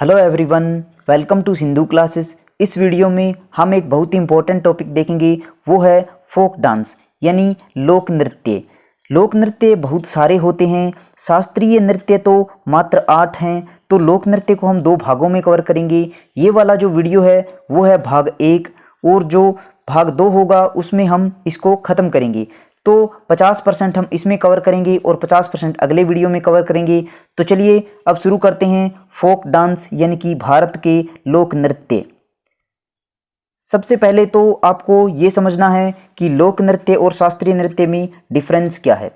Hello everyone, welcome to Sindhu classes. इस video में हम एक बहुत ही इंपॉर्टेंट टॉपिक देखेंगे, वो है फोक डांस यानी लोक नृत्य। लोक नृत्य बहुत सारे होते हैं, शास्त्रीय नृत्य तो मात्र 8 हैं। तो लोक नृत्य को हम 2 भागों में कवर करेंगे। ये वाला जो वीडियो है वो है भाग 1 और जो भाग 2 होगा उसमें हम इसको ख़त्म करेंगे। तो 50% हम इसमें कवर करेंगे और 50% अगले वीडियो में कवर करेंगे। तो चलिए अब शुरू करते हैं फोक डांस यानी कि भारत के लोक नृत्य। सबसे पहले तो आपको ये समझना है कि लोक नृत्य और शास्त्रीय नृत्य में डिफरेंस क्या है।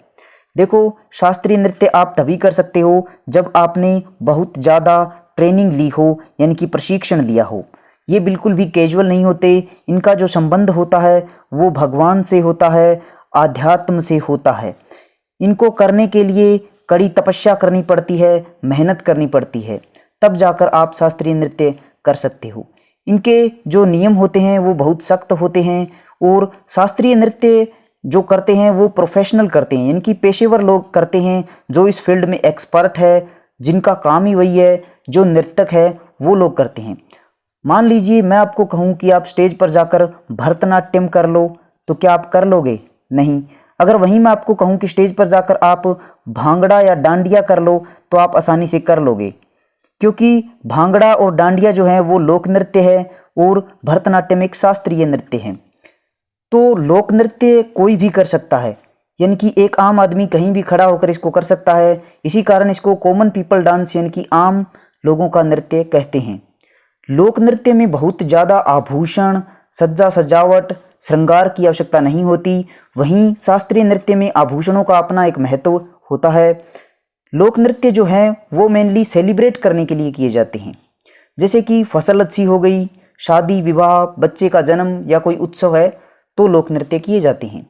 देखो, शास्त्रीय नृत्य आप तभी कर सकते हो जब आपने बहुत ज़्यादा ट्रेनिंग ली हो यानी कि प्रशिक्षण लिया हो। ये बिल्कुल भी कैजुअल नहीं होते। इनका जो संबंध होता है वो भगवान से होता है, आध्यात्म से होता है। इनको करने के लिए कड़ी तपस्या करनी पड़ती है, मेहनत करनी पड़ती है, तब जाकर आप शास्त्रीय नृत्य कर सकते हो। इनके जो नियम होते हैं वो बहुत सख्त होते हैं और शास्त्रीय नृत्य जो करते हैं वो प्रोफेशनल करते हैं यानी कि पेशेवर लोग करते हैं, जो इस फील्ड में एक्सपर्ट है, जिनका काम ही वही है, जो नर्तक है वो लोग करते हैं। मान लीजिए मैं आपको कहूँ कि आप स्टेज पर जाकर भरतनाट्यम कर लो, तो क्या आप कर लोगे? नहीं। अगर वहीं मैं आपको कहूँ कि स्टेज पर जाकर आप भांगड़ा या डांडिया कर लो तो आप आसानी से कर लोगे, क्योंकि भांगड़ा और डांडिया जो है वो लोक नृत्य है और भरतनाट्यम एक शास्त्रीय नृत्य है। तो लोक नृत्य कोई भी कर सकता है, यानी कि एक आम आदमी कहीं भी खड़ा होकर इसको कर सकता है। इसी कारण इसको कॉमन पीपल डांस यानी कि आम लोगों का नृत्य कहते हैं। लोक नृत्य में बहुत ज़्यादा आभूषण, सज्जा सजावट, श्रृंगार की आवश्यकता नहीं होती। वहीं शास्त्रीय नृत्य में आभूषणों का अपना एक महत्व होता है। लोक नृत्य जो है वो मेनली सेलिब्रेट करने के लिए किए जाते हैं, जैसे कि फसल अच्छी हो गई, शादी विवाह, बच्चे का जन्म या कोई उत्सव है तो लोक नृत्य किए जाते हैं।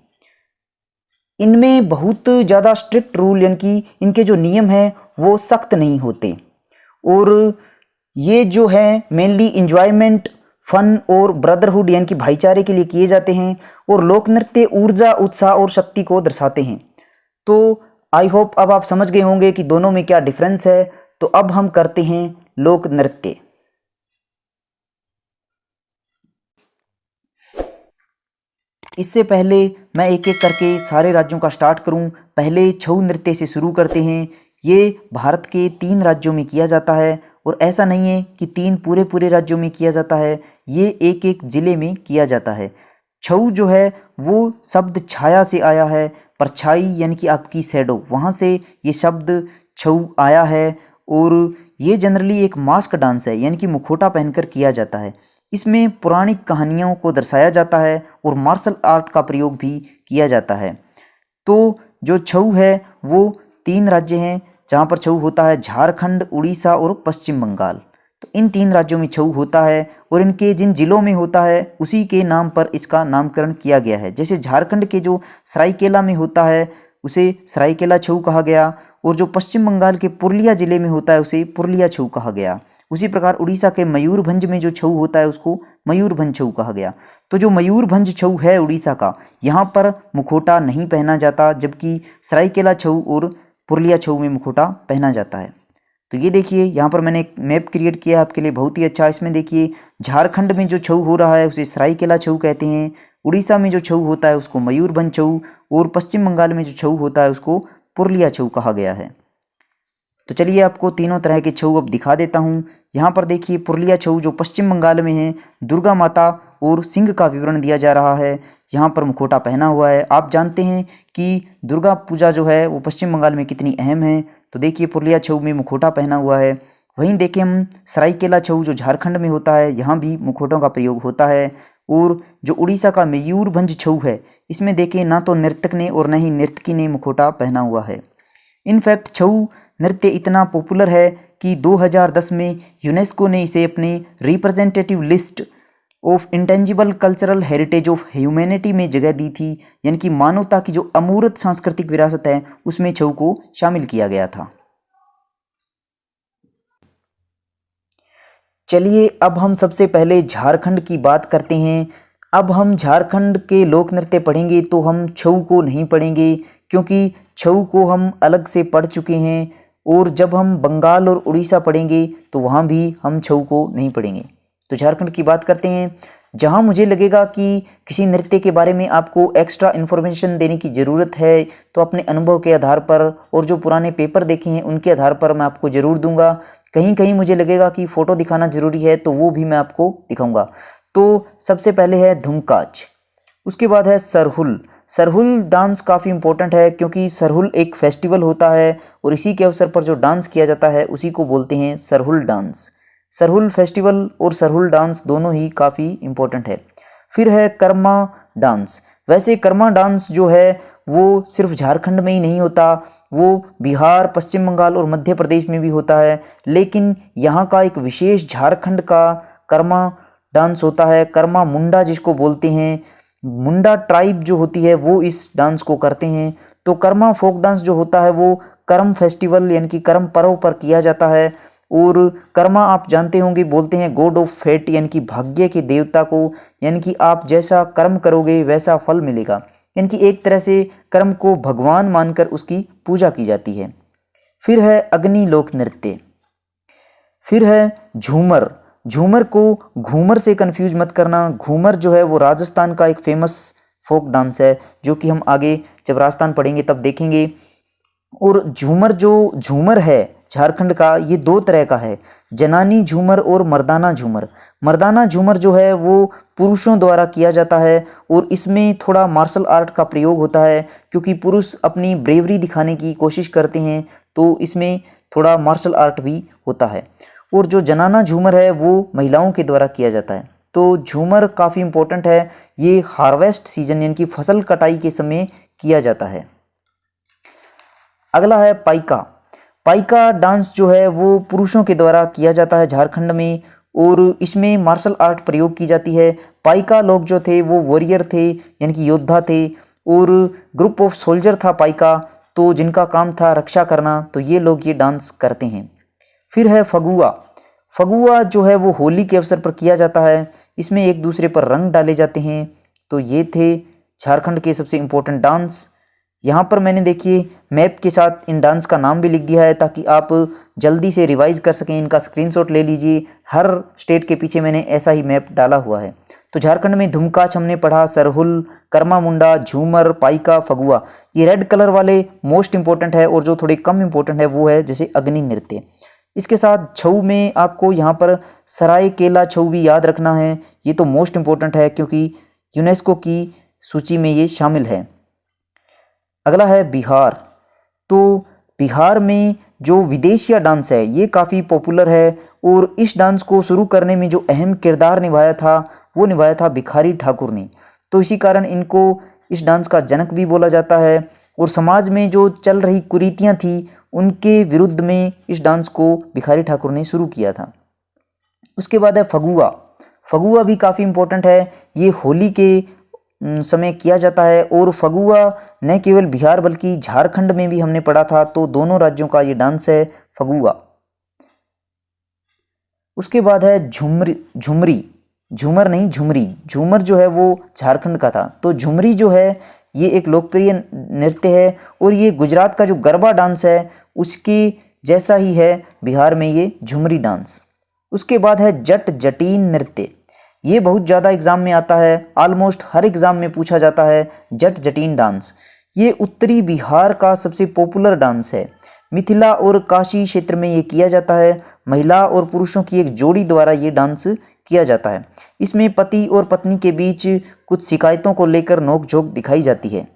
इनमें बहुत ज़्यादा स्ट्रिक्ट रूल यानी कि इनके जो नियम हैं वो सख्त नहीं होते और ये जो है मेनली इंजॉयमेंट, फन और ब्रदरहुड यानी कि भाईचारे के लिए किए जाते हैं। और लोक नृत्य ऊर्जा, उत्साह और शक्ति को दर्शाते हैं। तो आई होप अब आप समझ गए होंगे कि दोनों में क्या डिफरेंस है। तो अब हम करते हैं लोक नृत्य। इससे पहले मैं एक एक करके सारे राज्यों का स्टार्ट करूं। पहले छऊ नृत्य से शुरू करते हैं। ये भारत के 3 राज्यों में किया जाता है और ऐसा नहीं है कि 3 पूरे राज्यों में किया जाता है, ये एक एक ज़िले में किया जाता है। छऊ जो है वो शब्द छाया से आया है, परछाई यानी कि आपकी शैडो, वहाँ से ये शब्द छऊ आया है। और ये जनरली एक मास्क डांस है यानी कि मुखौटा पहनकर किया जाता है। इसमें पौराणिक कहानियों को दर्शाया जाता है और मार्शल आर्ट का प्रयोग भी किया जाता है। तो जो छऊ है वो 3 राज्य हैं जहाँ पर छऊ होता है, झारखंड, उड़ीसा और पश्चिम बंगाल। तो इन 3 राज्यों में छऊ होता है और इनके जिन जिलों में होता है उसी के नाम पर इसका नामकरण किया गया है। जैसे झारखंड के जो सरायकेला में होता है उसे सरायकेला छऊ कहा गया, और जो पश्चिम बंगाल के पुरुलिया जिले में होता है उसे पुरुलिया छऊ कहा गया। उसी प्रकार उड़ीसा के मयूरभंज में जो छऊ होता है उसको मयूरभंज छऊ कहा गया। तो जो मयूरभंज छऊ है उड़ीसा का, यहाँ पर मुखौटा नहीं पहना जाता, जबकि सरायकेला छऊ और पुरुलिया छऊ में मुखौटा पहना जाता है। तो ये देखिए यहाँ पर मैंने एक मैप क्रिएट किया है आपके लिए, बहुत ही अच्छा। इसमें देखिए झारखंड में जो छऊ हो रहा है उसे सरायकेला छऊ कहते हैं, उड़ीसा में जो छऊ होता है उसको मयूरभंज छऊ, और पश्चिम बंगाल में जो छऊ होता है उसको पुरुलिया छऊ कहा गया है। तो चलिए आपको तीनों तरह के छऊ अब दिखा देता हूँ। यहाँ पर देखिए पुरुलिया छऊ जो पश्चिम बंगाल में है, दुर्गा माता और सिंह का विवरण दिया जा रहा है। यहाँ पर मुखौटा पहना हुआ है। आप जानते हैं कि दुर्गा पूजा जो है वो पश्चिम बंगाल में कितनी अहम है। तो देखिए पुरुलिया छऊ में मुखौटा पहना हुआ है। वहीं देखिए हम सरायकेला छऊ जो झारखंड में होता है, यहाँ भी मुखौटों का प्रयोग होता है। और जो उड़ीसा का मयूरभंज छऊ है, इसमें देखिए ना तो नर्तक ने और न ही नर्तकी ने मुखौटा पहना हुआ है। इनफैक्ट छऊ नृत्य इतना पॉपुलर है कि 2010 में यूनेस्को ने इसे अपने representative list of intangible cultural heritage of humanity में जगह दी थी, यानी कि मानवता की जो अमूर्त सांस्कृतिक विरासत है उसमें छऊ को शामिल किया गया था। चलिए अब हम सबसे पहले झारखंड की बात करते हैं। अब हम झारखंड के लोक नृत्य पढ़ेंगे तो हम छऊ को नहीं पढ़ेंगे, क्योंकि छऊ को हम अलग से पढ़ चुके हैं और जब हम बंगाल और उड़ीसा पढ़ेंगे तो वहाँ भी हम छऊ को नहीं पढ़ेंगे। तो झारखंड की बात करते हैं। जहाँ मुझे लगेगा कि किसी नृत्य के बारे में आपको एक्स्ट्रा इन्फॉर्मेशन देने की ज़रूरत है तो अपने अनुभव के आधार पर और जो पुराने पेपर देखे हैं उनके आधार पर मैं आपको ज़रूर दूंगा। कहीं कहीं मुझे लगेगा कि फ़ोटो दिखाना ज़रूरी है तो वो भी मैं आपको दिखाऊंगा। तो सबसे पहले है धुमकाच, उसके बाद है सरहुल। सरहुल डांस काफ़ी इम्पोर्टेंट है क्योंकि सरहुल एक फेस्टिवल होता है और इसी के अवसर पर जो डांस किया जाता है उसी को बोलते हैं सरहुल डांस। सरहुल फेस्टिवल और सरहुल डांस दोनों ही काफ़ी इम्पोर्टेंट है। फिर है कर्मा डांस। वैसे कर्मा डांस जो है वो सिर्फ झारखंड में ही नहीं होता, वो बिहार, पश्चिम बंगाल और मध्य प्रदेश में भी होता है, लेकिन यहाँ का एक विशेष झारखंड का कर्मा डांस होता है, कर्मा मुंडा जिसको बोलते हैं। मुंडा ट्राइब जो होती है वो इस डांस को करते हैं। तो कर्मा फोक डांस जो होता है वो कर्म फेस्टिवल यानी कि कर्म पर्व पर किया जाता है। और कर्मा आप जानते होंगे बोलते हैं गॉड ऑफ फेट यानी कि भाग्य के देवता को, यानी कि आप जैसा कर्म करोगे वैसा फल मिलेगा, यानी कि एक तरह से कर्म को भगवान मानकर उसकी पूजा की जाती है। फिर है अग्नि लोक नृत्य। फिर है झूमर। झूमर को घूमर से कंफ्यूज मत करना। घूमर जो है वो राजस्थान का एक फेमस फोक डांस है जो कि हम आगे जब राजस्थान पढ़ेंगे तब देखेंगे। और झूमर जो झूमर है झारखंड का ये दो तरह का है, जनानी झूमर और मर्दाना झूमर। मर्दाना झूमर जो है वो पुरुषों द्वारा किया जाता है और इसमें थोड़ा मार्शल आर्ट का प्रयोग होता है क्योंकि पुरुष अपनी ब्रेवरी दिखाने की कोशिश करते हैं तो इसमें थोड़ा मार्शल आर्ट भी होता है। और जो जनाना झूमर है वो महिलाओं के द्वारा किया जाता है। तो झूमर काफ़ी इम्पोर्टेंट है, ये हार्वेस्ट सीजन यानी कि फसल कटाई के समय किया जाता है। अगला है पाइका। पाइका डांस जो है वो पुरुषों के द्वारा किया जाता है झारखंड में और इसमें मार्शल आर्ट प्रयोग की जाती है। पाइका लोग जो थे वो वॉरियर थे यानी कि योद्धा थे और ग्रुप ऑफ सोल्जर था पाइका, तो जिनका काम था रक्षा करना, तो ये लोग ये डांस करते हैं। फिर है फगुआ। फगुआ जो है वो होली के अवसर पर किया जाता है, इसमें एक दूसरे पर रंग डाले जाते हैं। तो ये थे झारखंड के सबसे इम्पोर्टेंट डांस। यहाँ पर मैंने देखिए मैप के साथ इन डांस का नाम भी लिख दिया है ताकि आप जल्दी से रिवाइज कर सकें। इनका स्क्रीनशॉट ले लीजिए, हर स्टेट के पीछे मैंने ऐसा ही मैप डाला हुआ है। तो झारखंड में धुमकाच हमने पढ़ा, सरहुल, कर्मा मुंडा, झूमर, पाइका, फगुआ। ये रेड कलर वाले मोस्ट इंपॉर्टेंट है और जो थोड़े कम इंपॉर्टेंट है वो है जैसे अग्नि नृत्य। इसके साथ छऊ में आपको यहाँ पर सरायकेला छऊ भी याद रखना है, ये तो मोस्ट इंपॉर्टेंट है क्योंकि यूनेस्को की सूची में ये शामिल है। अगला है बिहार। तो बिहार में जो विदेशिया डांस है ये काफ़ी पॉपुलर है और इस डांस को शुरू करने में जो अहम किरदार निभाया था वो निभाया था भिखारी ठाकुर ने। तो इसी कारण इनको इस डांस का जनक भी बोला जाता है और समाज में जो चल रही कुरीतियाँ थी उनके विरुद्ध में इस डांस को भिखारी ठाकुर ने शुरू किया था। उसके बाद है फगुआ। फगुआ भी काफ़ी इम्पोर्टेंट है, ये होली के समय किया जाता है और फगुआ न केवल बिहार बल्कि झारखंड में भी हमने पढ़ा था, तो दोनों राज्यों का ये डांस है फगुआ। उसके बाद है झुमरी। झूमर नहीं झुमरी। झूमर जो है वो झारखंड का था, तो झुमरी जो है ये एक लोकप्रिय नृत्य है और ये गुजरात का जो गरबा डांस है उसके जैसा ही है बिहार में ये झुमरी डांस। उसके बाद है जट जटीन नृत्य। ये बहुत ज़्यादा एग्ज़ाम में आता है, ऑलमोस्ट हर एग्ज़ाम में पूछा जाता है जट जटीन डांस। ये उत्तरी बिहार का सबसे पॉपुलर डांस है। मिथिला और काशी क्षेत्र में ये किया जाता है। महिला और पुरुषों की एक जोड़ी द्वारा ये डांस किया जाता है। इसमें पति और पत्नी के बीच कुछ शिकायतों को लेकर नोकझोंक दिखाई जाती है।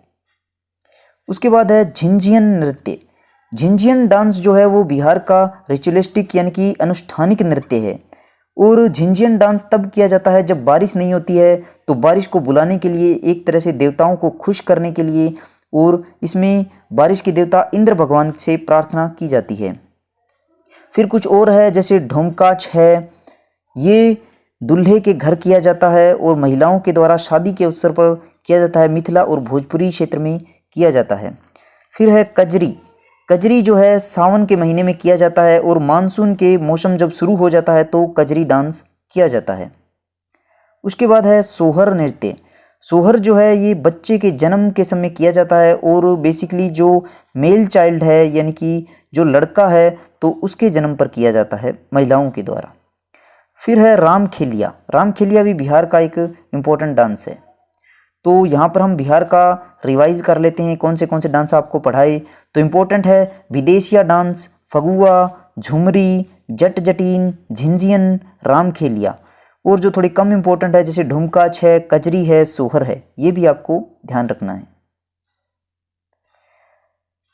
उसके बाद है झिंझियन नृत्य। झिंझियन डांस जो है वो बिहार का रिचुअलिस्टिक यानी कि अनुष्ठानिक नृत्य है और झिंझियन डांस तब किया जाता है जब बारिश नहीं होती है, तो बारिश को बुलाने के लिए, एक तरह से देवताओं को खुश करने के लिए, और इसमें बारिश के देवता इंद्र भगवान से प्रार्थना की जाती है। फिर कुछ और है जैसे ढोमकाच है, ये दूल्हे के घर किया जाता है और महिलाओं के द्वारा शादी के अवसर पर किया जाता है। मिथिला और भोजपुरी क्षेत्र में किया जाता है। फिर है कजरी। कजरी जो है सावन के महीने में किया जाता है और मानसून के मौसम जब शुरू हो जाता है तो कजरी डांस किया जाता है। उसके बाद है सोहर नृत्य। सोहर जो है ये बच्चे के जन्म के समय किया जाता है और बेसिकली जो मेल चाइल्ड है यानी कि जो लड़का है तो उसके जन्म पर किया जाता है महिलाओं के द्वारा। फिर है रामखेलिया। रामखेलिया भी बिहार का एक इम्पोर्टेंट डांस है। तो यहाँ पर हम बिहार का रिवाइज कर लेते हैं कौन से डांस आपको पढ़ाए। तो इम्पोर्टेंट है विदेशिया डांस, फगुआ, झुमरी, जट जटीन, झिंझियन, रामखेलिया। और जो थोड़ी कम इम्पोर्टेंट है जैसे ढुमकाच है, कजरी है, सोहर है, ये भी आपको ध्यान रखना है।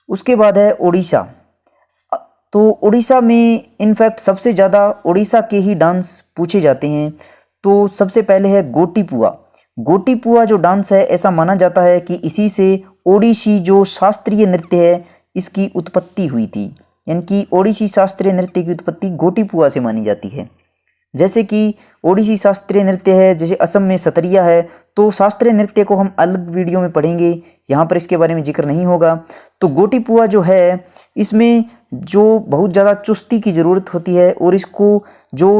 उसके बाद है ओडिशा। तो उड़ीसा में इनफैक्ट सबसे ज़्यादा उड़ीसा के ही डांस पूछे जाते हैं। तो सबसे पहले है गोटीपुआ। गोटीपुआ जो डांस है ऐसा माना जाता है कि इसी से ओडिसी जो शास्त्रीय नृत्य है इसकी उत्पत्ति हुई थी, यानी कि ओडिसी शास्त्रीय नृत्य की उत्पत्ति गोटीपुआ से मानी जाती है। जैसे कि ओडिसी शास्त्रीय नृत्य है, जैसे असम में सतरिया है, तो शास्त्रीय नृत्य को हम अलग वीडियो में पढ़ेंगे, यहाँ पर इसके बारे में जिक्र नहीं होगा। तो गोटीपुआ जो है इसमें जो बहुत ज़्यादा चुस्ती की ज़रूरत होती है और इसको जो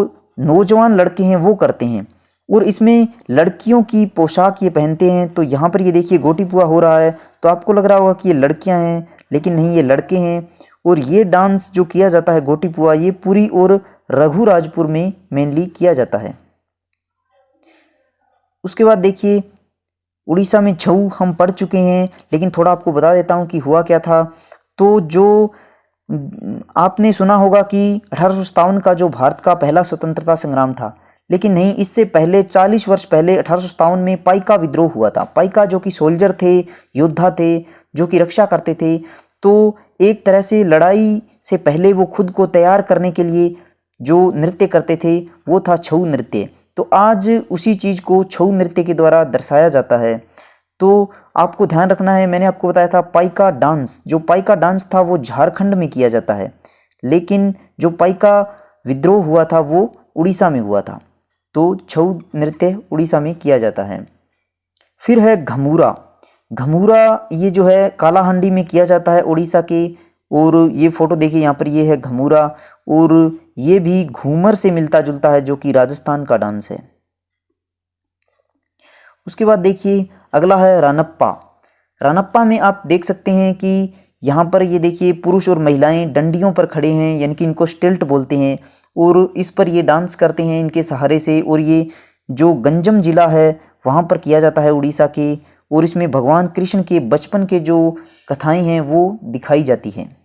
नौजवान लड़के हैं वो करते हैं और इसमें लड़कियों की पोशाक ये पहनते हैं। तो यहाँ पर ये देखिए गोटीपुआ हो रहा है तो आपको लग रहा होगा कि ये लड़कियाँ हैं, लेकिन नहीं, ये लड़के हैं। और ये डांस जो किया जाता है गोटीपुआ ये पुरी और रघुराजपुर में मेनली किया जाता है। उसके बाद देखिए उड़ीसा में छऊ हम पढ़ चुके हैं, लेकिन थोड़ा आपको बता देता हूँ कि हुआ क्या था। तो जो आपने सुना होगा कि 1857 का जो भारत का पहला स्वतंत्रता संग्राम था, लेकिन नहीं, इससे पहले 40 वर्ष पहले 1857 में पाइका विद्रोह हुआ था। पाइका जो कि सोल्जर थे, योद्धा थे, जो कि रक्षा करते थे। तो एक तरह से लड़ाई से पहले वो खुद को तैयार करने के लिए जो नृत्य करते थे वो था छऊ नृत्य। तो आज उसी चीज़ को छऊ नृत्य के द्वारा दर्शाया जाता है। तो आपको ध्यान रखना है, मैंने आपको बताया था पाइका डांस, जो पाइका डांस था वो झारखंड में किया जाता है, लेकिन जो पाइका विद्रोह हुआ था वो उड़ीसा में हुआ था। तो छऊ नृत्य उड़ीसा में किया जाता है। फिर है घमूरा। घमूरा ये जो है कालाहांडी में किया जाता है उड़ीसा के, और ये फोटो देखिए यहाँ पर, ये है घमूरा और ये भी घूमर से मिलता जुलता है जो कि राजस्थान का डांस है। उसके बाद देखिए अगला है रानप्पा। रानप्पा में आप देख सकते हैं कि यहाँ पर ये देखिए पुरुष और महिलाएं डंडियों पर खड़े हैं, यानी कि इनको स्टिल्ट बोलते हैं, और इस पर ये डांस करते हैं इनके सहारे से। और ये जो गंजम जिला है वहाँ पर किया जाता है उड़ीसा के, और इसमें भगवान कृष्ण के बचपन के जो कथाएं हैं वो दिखाई जाती हैं।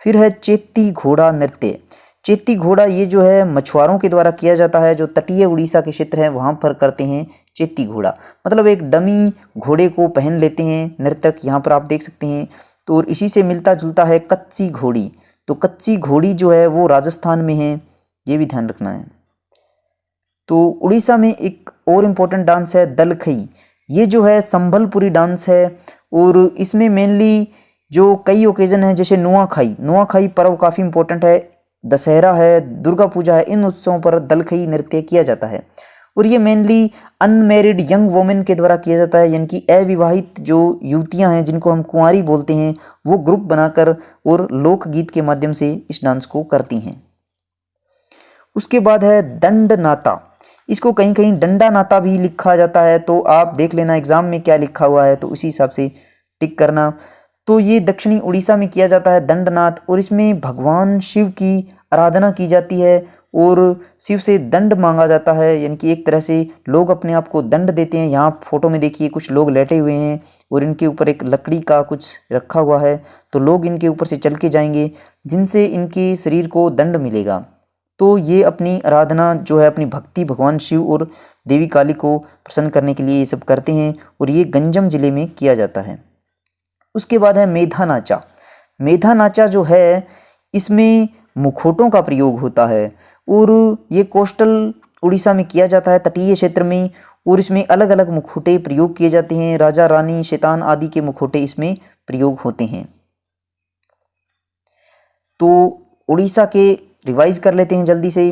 फिर है चेत्ती घोड़ा नृत्य। चेत्ती घोड़ा ये जो है मछुआरों के द्वारा किया जाता है, जो तटीय उड़ीसा के क्षेत्र हैं वहाँ पर करते हैं चेत्ती घोड़ा, मतलब एक डमी घोड़े को पहन लेते हैं नर्तक, यहाँ पर आप देख सकते हैं। तो और इसी से मिलता जुलता है कच्ची घोड़ी। तो कच्ची घोड़ी जो है वो राजस्थान में है, ये भी ध्यान रखना है। तो उड़ीसा में एक और इम्पोर्टेंट डांस है दलखई। ये जो है संबलपुरी डांस है, और इसमें मेनली जो कई ओकेजन है जैसे नुआखाई पर्व काफ़ी इंपॉर्टेंट है, दशहरा है, दुर्गा पूजा है, इन उत्सवों पर दलखई नृत्य किया जाता है। और ये मेनली अनमेरिड यंग वोमेन के द्वारा किया जाता है, यानी कि अविवाहित जो युवतियां हैं जिनको हम कुंवारी बोलते हैं, वो ग्रुप बनाकर और लोकगीत के माध्यम से इस डांस को करती हैं। उसके बाद है दंड नाता। इसको कहीं कहीं डंडा नाता भी लिखा जाता है, तो आप देख लेना एग्जाम में क्या लिखा हुआ है तो उसी हिसाब से टिक करना। तो ये दक्षिणी उड़ीसा में किया जाता है दंडनाथ, और इसमें भगवान शिव की आराधना की जाती है और शिव से दंड मांगा जाता है, यानी कि एक तरह से लोग अपने आप को दंड देते हैं। यहाँ फोटो में देखिए कुछ लोग लेटे हुए हैं और इनके ऊपर एक लकड़ी का कुछ रखा हुआ है, तो लोग इनके ऊपर से चल के जाएंगे जिनसे इनके शरीर को दंड मिलेगा। तो ये अपनी आराधना जो है, अपनी भक्ति भगवान शिव और देवी काली को प्रसन्न करने के लिए ये सब करते हैं, और ये गंजम जिले में किया जाता है। उसके बाद है मेधा नाचा। मेधा नाचा जो है इसमें मुखौटों का प्रयोग होता है, और ये कोस्टल उड़ीसा में किया जाता है, तटीय क्षेत्र में, और इसमें अलग अलग मुखौटे प्रयोग किए जाते हैं। राजा रानी शैतान आदि के मुखौटे इसमें प्रयोग होते हैं। तो उड़ीसा के रिवाइज कर लेते हैं जल्दी से।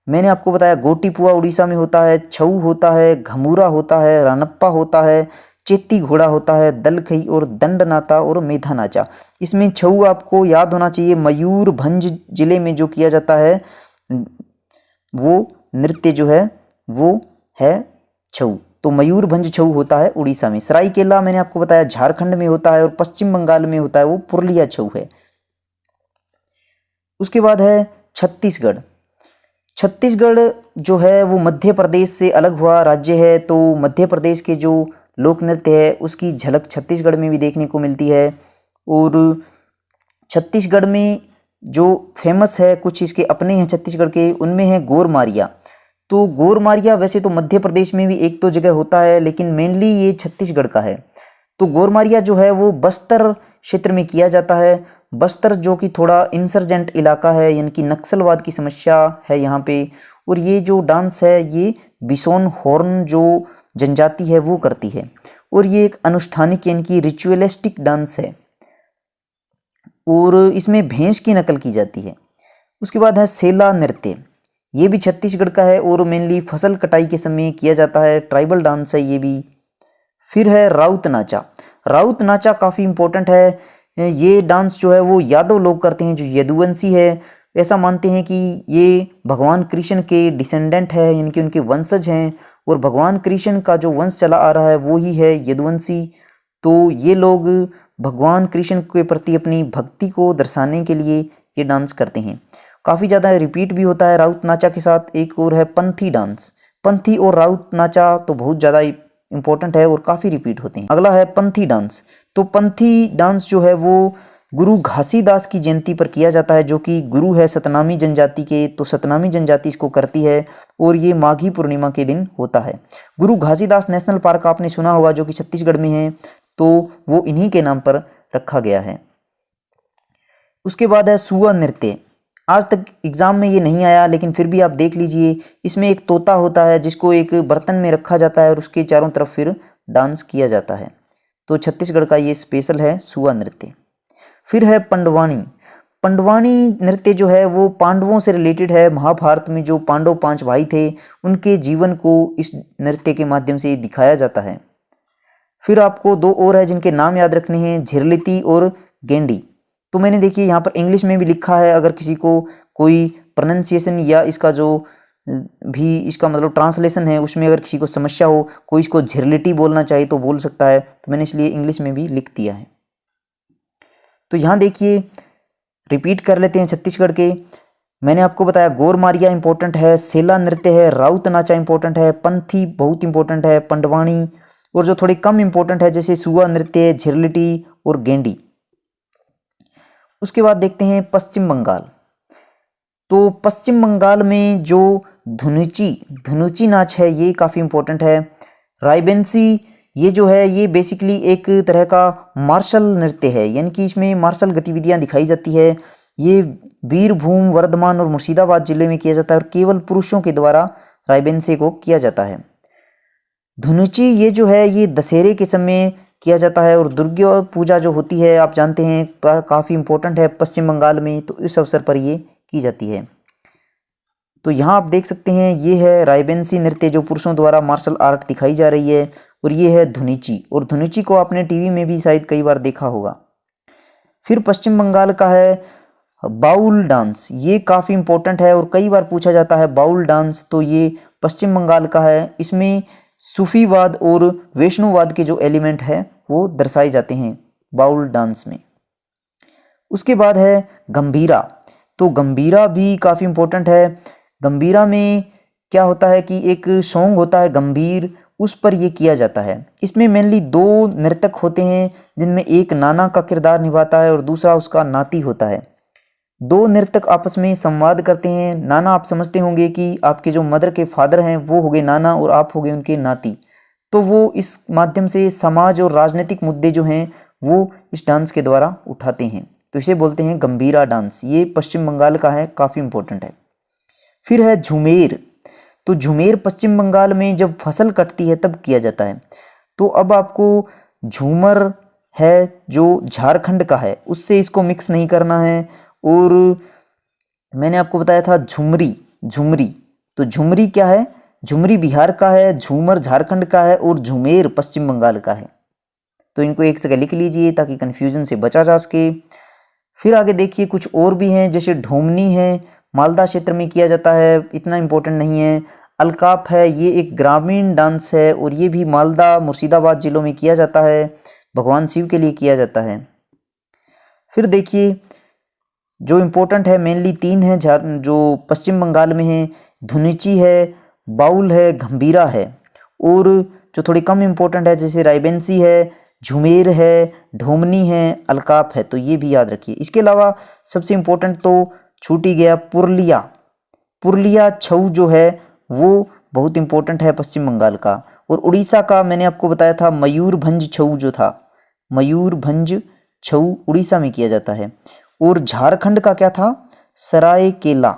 मैंने आपको बताया गोटीपुआ उड़ीसा में होता है, छऊ होता है, घमूरा होता है, रानप्पा होता है, चेत्ती घोड़ा होता है, दलखई और दंडनाता और मेधा नाचा। इसमें छऊ आपको याद होना चाहिए, मयूरभंज जिले में जो किया जाता है वो नृत्य जो है वो है छऊ। तो मयूरभंज छऊ होता है उड़ीसा में। सरायकेला मैंने आपको बताया झारखंड में होता है, और पश्चिम बंगाल में होता है वो पुरुलिया छऊ है। उसके बाद है छत्तीसगढ़। छत्तीसगढ़ जो है वो मध्य प्रदेश से अलग हुआ राज्य है, तो मध्य प्रदेश के जो लोक नृत्य है उसकी झलक छत्तीसगढ़ में भी देखने को मिलती है। और छत्तीसगढ़ में जो फेमस है, कुछ इसके अपने हैं छत्तीसगढ़ के, उनमें है गोरमारिया। तो गोरमारिया वैसे तो मध्य प्रदेश में भी एक दो जगह होता है, लेकिन मेनली ये छत्तीसगढ़ का है। तो गोरमारिया जो है वो बस्तर क्षेत्र में किया जाता है। बस्तर जो कि थोड़ा इंसर्जेंट इलाका है, यानी कि नक्सलवाद की समस्या है यहाँ पे। और ये जो डांस है ये बिसोन हॉर्न जो जनजाति है वो करती है, और ये एक अनुष्ठानिक यानी कि रिचुअलिस्टिक डांस है, और इसमें भैंस की नकल की जाती है। उसके बाद है सेला नृत्य। ये भी छत्तीसगढ़ का है और मेनली फसल कटाई के समय किया जाता है, ट्राइबल डांस है ये भी। फिर है राउत नाचा। राउत नाचा काफ़ी इम्पोर्टेंट है। ये डांस जो है वो यादव लोग करते हैं जो यदुवंशी है। ऐसा मानते हैं कि ये भगवान कृष्ण के डिसेंडेंट है, यानी कि उनके वंशज हैं, और भगवान कृष्ण का जो वंश चला आ रहा है वो ही है यदुवंशी। तो ये लोग भगवान कृष्ण के प्रति अपनी भक्ति को दर्शाने के लिए ये डांस करते हैं। काफ़ी ज़्यादा रिपीट भी होता है राउत नाचा के साथ। एक और है पंथी डांस। पंथी और राउत नाचा तो बहुत ज़्यादा इंपॉर्टेंट है और काफ़ी रिपीट होते हैं। अगला है पंथी डांस। तो पंथी डांस जो है वो गुरु घासीदास की जयंती पर किया जाता है, जो कि गुरु है सतनामी जनजाति के। तो सतनामी जनजाति इसको करती है, और ये माघी पूर्णिमा के दिन होता है। गुरु घासीदास नेशनल पार्क आपने सुना होगा, जो कि छत्तीसगढ़ में है, तो वो इन्हीं के नाम पर रखा गया है। उसके बाद है सुआ नृत्य। आज तक एग्जाम में ये नहीं आया, लेकिन फिर भी आप देख लीजिए। इसमें एक तोता होता है जिसको एक बर्तन में रखा जाता है, और उसके चारों तरफ फिर डांस किया जाता है। तो छत्तीसगढ़ का ये स्पेशल है सुआ नृत्य। फिर है पंडवानी। पंडवानी नृत्य जो है वो पांडवों से रिलेटेड है। महाभारत में जो पांडव 5 भाई थे उनके जीवन को इस नृत्य के माध्यम से दिखाया जाता है। फिर आपको 2 और है जिनके नाम याद रखने हैं, झिरलिती और गेंडी। तो मैंने देखिए यहाँ पर इंग्लिश में भी लिखा है, अगर किसी को कोई प्रोनाउंसिएशन या इसका जो भी इसका मतलब ट्रांसलेशन है उसमें अगर किसी को समस्या हो, कोई इसको झिरलिटी बोलना चाहे तो बोल सकता है, तो मैंने इसलिए इंग्लिश में भी लिख दिया है। तो यहाँ देखिए रिपीट कर लेते हैं छत्तीसगढ़ के। मैंने आपको बताया गोरमारिया इंपॉर्टेंट है, सेला नृत्य है, राउत नाचा इंपॉर्टेंट है, पंथी बहुत इंपॉर्टेंट है, पंडवानी, और जो थोड़े कम इंपॉर्टेंट है जैसे सुआ नृत्य, झिरलिटी और गेंडी। उसके बाद देखते हैं पश्चिम बंगाल। तो पश्चिम बंगाल में जो धुनुची नाच है ये काफ़ी इंपॉर्टेंट है। रायबेंसी ये जो है ये बेसिकली एक तरह का मार्शल नृत्य है, यानी कि इसमें मार्शल गतिविधियां दिखाई जाती है। ये बीरभूम, वर्धमान और मुर्शिदाबाद जिले में किया जाता है, और केवल पुरुषों के द्वारा रायबेंसी को किया जाता है। धुनुची ये जो है ये दशहरे के समय किया जाता है, और दुर्गा पूजा जो होती है आप जानते हैं काफ़ी इंपॉर्टेंट है पश्चिम बंगाल में, तो इस अवसर पर ये की जाती है। तो यहाँ आप देख सकते हैं ये है रायबेंसी नृत्य जो पुरुषों द्वारा मार्शल आर्ट दिखाई जा रही है, और ये है धुनुची, और धुनुची को आपने टीवी में भी शायद कई बार देखा होगा। फिर पश्चिम बंगाल का है बाउल डांस। ये काफ़ी इंपॉर्टेंट है और कई बार पूछा जाता है बाउल डांस, तो ये पश्चिम बंगाल का है। इसमें सूफीवाद और वैष्णववाद के जो एलिमेंट है वो दर्शाए जाते हैं बाउल डांस में। उसके बाद है गंभीरा। तो गंभीरा भी काफ़ी इंपॉर्टेंट है। गंभीरा में क्या होता है कि एक सॉन्ग होता है गंभीर, उस पर ये किया जाता है। इसमें मेनली 2 नर्तक होते हैं जिनमें एक नाना का किरदार निभाता है और दूसरा उसका नाती होता है। 2 नर्तक आपस में संवाद करते हैं। नाना आप समझते होंगे कि आपके जो मदर के फादर हैं वो हो गए नाना, और आप हो गए उनके नाती। तो वो इस माध्यम से समाज और राजनीतिक मुद्दे जो हैं वो इस डांस के द्वारा उठाते हैं, तो इसे बोलते हैं गंभीरा डांस। ये पश्चिम बंगाल का है, काफ़ी इंपॉर्टेंट है। फिर है झुमेर। तो झुमेर पश्चिम बंगाल में जब फसल कटती है तब किया जाता है। तो अब आपको झूमर है जो झारखंड का है उससे इसको मिक्स नहीं करना है। और मैंने आपको बताया था झुमरी। तो झुमरी क्या है? झुमरी बिहार का है, झूमर झारखंड का है, और झुमेर पश्चिम बंगाल का है। तो इनको एक जगह लिख लीजिए ताकि कन्फ्यूजन से बचा जा सके। फिर आगे देखिए कुछ और भी हैं, जैसे ढोमनी है, मालदा क्षेत्र में किया जाता है, इतना इम्पोर्टेंट नहीं है। अलकाप है, ये एक ग्रामीण डांस है और ये भी मालदा मुर्शिदाबाद जिलों में किया जाता है, भगवान शिव के लिए किया जाता है। फिर देखिए जो इम्पोर्टेंट है मेनली 3 है जो पश्चिम बंगाल में है, धुनिची है, बाउल है, गंभीरा है। और जो थोड़ी कम इम्पोर्टेंट है जैसे रायबंसी है, झुमेर है, ढोमनी है, अलकाप है, तो ये भी याद रखिए। इसके अलावा सबसे इम्पोर्टेंट तो छूट ही गया पुरलिया। पुरलिया छऊ जो है वो बहुत इम्पोर्टेंट है पश्चिम बंगाल का। और उड़ीसा का मैंने आपको बताया था मयूरभंज छऊ जो था, मयूरभंज छऊ उड़ीसा में किया जाता है। और झारखंड का क्या था, सरायकेला,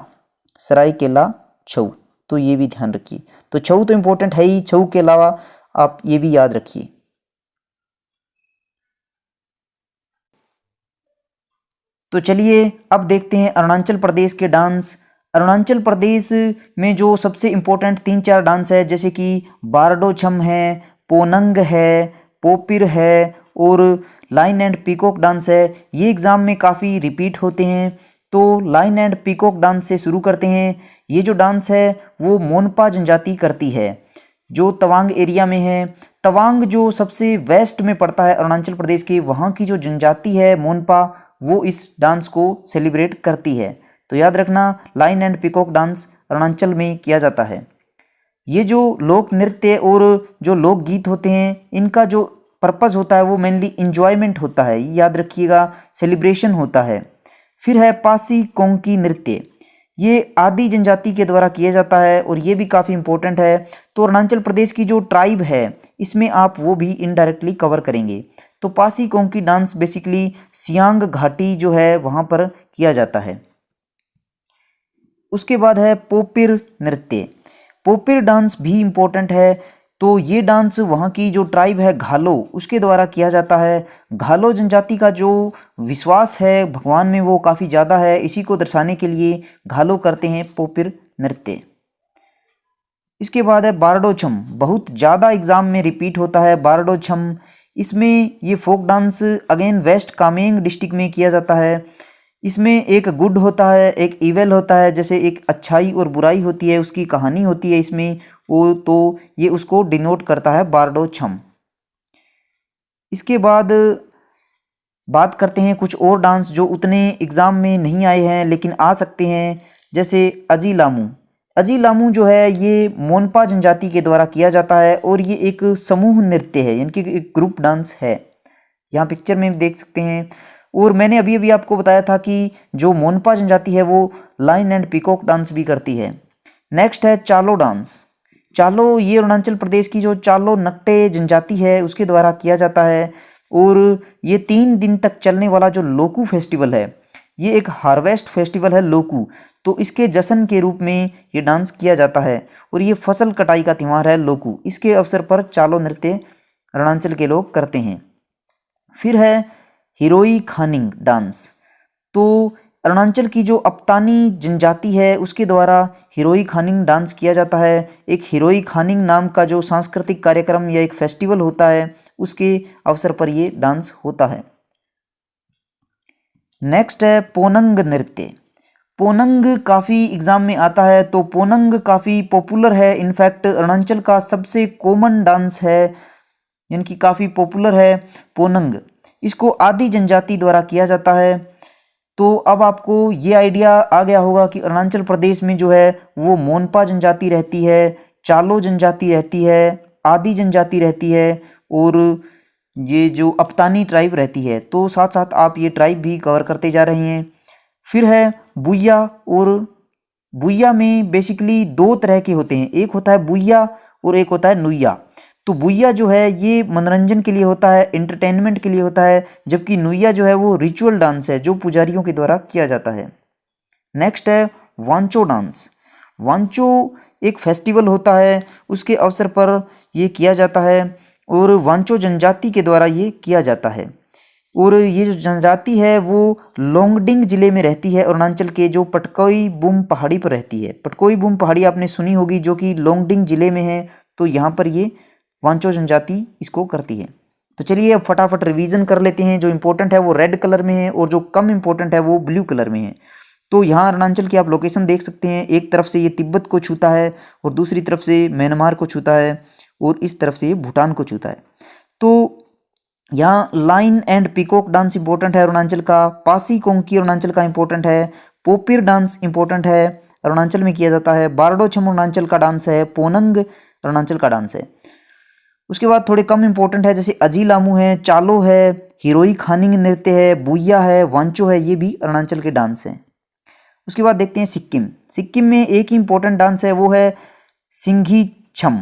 सरायकेला छऊ, तो ये भी ध्यान रखिए। तो छऊ तो इम्पोर्टेंट है ही, छऊ के अलावा आप ये भी याद रखिए। तो चलिए अब देखते हैं अरुणाचल प्रदेश के डांस। अरुणाचल प्रदेश में जो सबसे इम्पोर्टेंट 3-4 डांस है जैसे कि बारडो छम है, पोनंग है, पोपिर है और लाइन एंड पीकॉक डांस है। ये एग्ज़ाम में काफ़ी रिपीट होते हैं। तो लाइन एंड पीकॉक डांस से शुरू करते हैं। ये जो डांस है वो मोनपा जनजाति करती है जो तवांग एरिया में है। तवांग जो सबसे वेस्ट में पड़ता है अरुणाचल प्रदेश के, वहाँ की जो जनजाति है मोनपा, वो इस डांस को सेलिब्रेट करती है। तो याद रखना line and peacock dance Arunachal में किया जाता है। ये जो लोक नृत्य और जो लोकगीत होते हैं इनका जो पर्पस होता है वो मेनली इंजॉयमेंट होता है, याद रखिएगा, सेलिब्रेशन होता है। फिर है पासी कोंकी नृत्य, ये आदि जनजाति के द्वारा किया जाता है और ये भी काफ़ी इंपॉर्टेंट है। तो अरुणाचल प्रदेश की जो ट्राइब है इसमें आप वो भी इनडायरेक्टली कवर करेंगे। तो पासी कोंकी डांस बेसिकली सियांग घाटी जो है वहाँ पर किया जाता है। उसके बाद है पोपिर नृत्य। पोपिर डांस भी इम्पोर्टेंट है। तो ये डांस वहाँ की जो ट्राइब है घालो उसके द्वारा किया जाता है। घालो जनजाति का जो विश्वास है भगवान में वो काफ़ी ज़्यादा है, इसी को दर्शाने के लिए घालो करते हैं पोपिर नृत्य। इसके बाद है बारडो छम, बहुत ज़्यादा एग्जाम में रिपीट होता है बारडो छम। इसमें ये folk dance again West Kameng district में किया जाता है। इसमें एक गुड होता है, एक इवेल होता है, जैसे एक अच्छाई और बुराई होती है, उसकी कहानी होती है इसमें, वो तो ये उसको डिनोट करता है बारडो छम। इसके बाद बात करते हैं कुछ और डांस जो उतने एग्ज़ाम में नहीं आए हैं लेकिन आ सकते हैं, जैसे अजीलामू। अजीलामू जो है ये मोनपा जनजाति के द्वारा किया जाता है और ये एक समूह नृत्य है, यानी कि एक ग्रुप डांस है, यहाँ पिक्चर में देख सकते हैं। और मैंने अभी अभी आपको बताया था कि जो मोनपा जनजाति है वो लाइन एंड पीकॉक डांस भी करती है। नेक्स्ट है चालो डांस। चालो ये अरुणाचल प्रदेश की जो चालो नक्टे जनजाति है उसके द्वारा किया जाता है और ये 3 दिन तक चलने वाला जो लोकू फेस्टिवल है, ये एक हार्वेस्ट फेस्टिवल है लोकू, तो इसके जश्न के रूप में ये डांस किया जाता है और ये फसल कटाई का त्यौहार है लोकू। इसके अवसर पर चालो नृत्य अरुणाचल के लोग करते हैं। फिर है हिरोई खानिंग डांस। तो अरुणाचल की जो अपतानी जनजाति है उसके द्वारा हिरोई खानिंग डांस किया जाता है। एक हिरोई खानिंग नाम का जो सांस्कृतिक कार्यक्रम या एक फेस्टिवल होता है उसके अवसर पर ये डांस होता है। नेक्स्ट है पोनंग नृत्य। पोनंग काफ़ी एग्ज़ाम में आता है, तो पोनंग काफ़ी पॉपुलर है, इनफैक्ट अरुणाचल का सबसे कॉमन डांस है, यानी कि काफ़ी पॉपुलर है पोनंग। इसको आदि जनजाति द्वारा किया जाता है। तो अब आपको ये आइडिया आ गया होगा कि अरुणाचल प्रदेश में जो है वो मोनपा जनजाति रहती है, चालो जनजाति रहती है, आदि जनजाति रहती है और ये जो अपतानी ट्राइब रहती है। तो साथ साथ आप ये ट्राइब भी कवर करते जा रहे हैं। फिर है बुइया, और बुइया में बेसिकली 2 तरह के होते हैं, एक होता है बुइया और एक होता है नुइया। तो बुइया जो है ये मनोरंजन के लिए होता है, एंटरटेनमेंट के लिए होता है, जबकि नुइया जो है वो रिचुअल डांस है जो पुजारियों के द्वारा किया जाता है। नेक्स्ट है वांचो डांस। वांचो एक फेस्टिवल होता है, उसके अवसर पर ये किया जाता है और वांचो जनजाति के द्वारा ये किया जाता है। और ये जो जनजाति है वो लोंगडिंग जिले में रहती है, अरुणाचल के जो पटकोई बुम पहाड़ी पर रहती है। पटकोई बुम पहाड़ी आपने सुनी होगी जो कि लोंगडिंग जिले में है, तो यहाँ पर ये वांचो जनजाति इसको करती है। तो चलिए अब फटाफट रिवीजन कर लेते हैं। जो इंपॉर्टेंट है वो रेड कलर में है और जो कम इंपॉर्टेंट है वो ब्लू कलर में है। तो यहाँ अरुणाचल की आप लोकेशन देख सकते हैं, एक तरफ से ये तिब्बत को छूता है और दूसरी तरफ से म्यांमार को छूता है और इस तरफ से ये भूटान को छूता है। तो यहाँ line and peacock dance important है अरुणाचल का, पासी कोंकी अरुणाचल का इंपॉर्टेंट है, पोपिर डांस इंपॉर्टेंट है, अरुणाचल में किया जाता है, बारडो छम अरुणाचल का डांस है, पोनंग अरुणाचल का डांस है। उसके बाद थोड़े कम इंपॉर्टेंट है जैसे अजीलामू है, चालो है, हिरोई खानिंग नृत्य है, बुया है, वांचो है, ये भी अरुणाचल के डांस हैं। उसके बाद देखते हैं सिक्किम। सिक्किम में एक ही इंपॉर्टेंट डांस है, वो है सिंघी छम।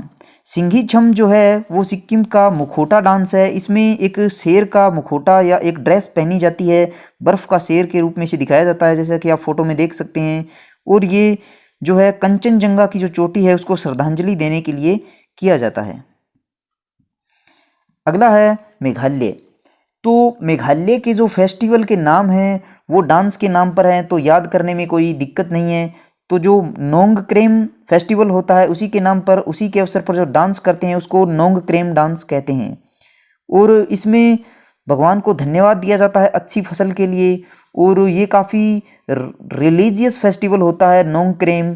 सिंघी छम जो है वो सिक्किम का मुखौटा डांस है। इसमें एक शेर का मुखौटा या एक ड्रेस पहनी जाती है, बर्फ़ का शेर के रूप में इसे दिखाया जाता है, जैसा कि आप फोटो में देख सकते हैं। और ये जो है कंचनजंगा की जो चोटी है उसको श्रद्धांजलि देने के लिए किया जाता है। अगला है मेघालय। तो मेघालय के जो फेस्टिवल के नाम हैं वो डांस के नाम पर हैं, तो याद करने में कोई दिक्कत नहीं है। तो जो नोंगक्रेम फेस्टिवल होता है उसी के नाम पर, उसी के अवसर पर जो डांस करते हैं उसको नोंगक्रेम डांस कहते हैं। और इसमें भगवान को धन्यवाद दिया जाता है अच्छी फसल के लिए, और ये काफ़ी रिलीजियस फेस्टिवल होता है नोंगक्रेम।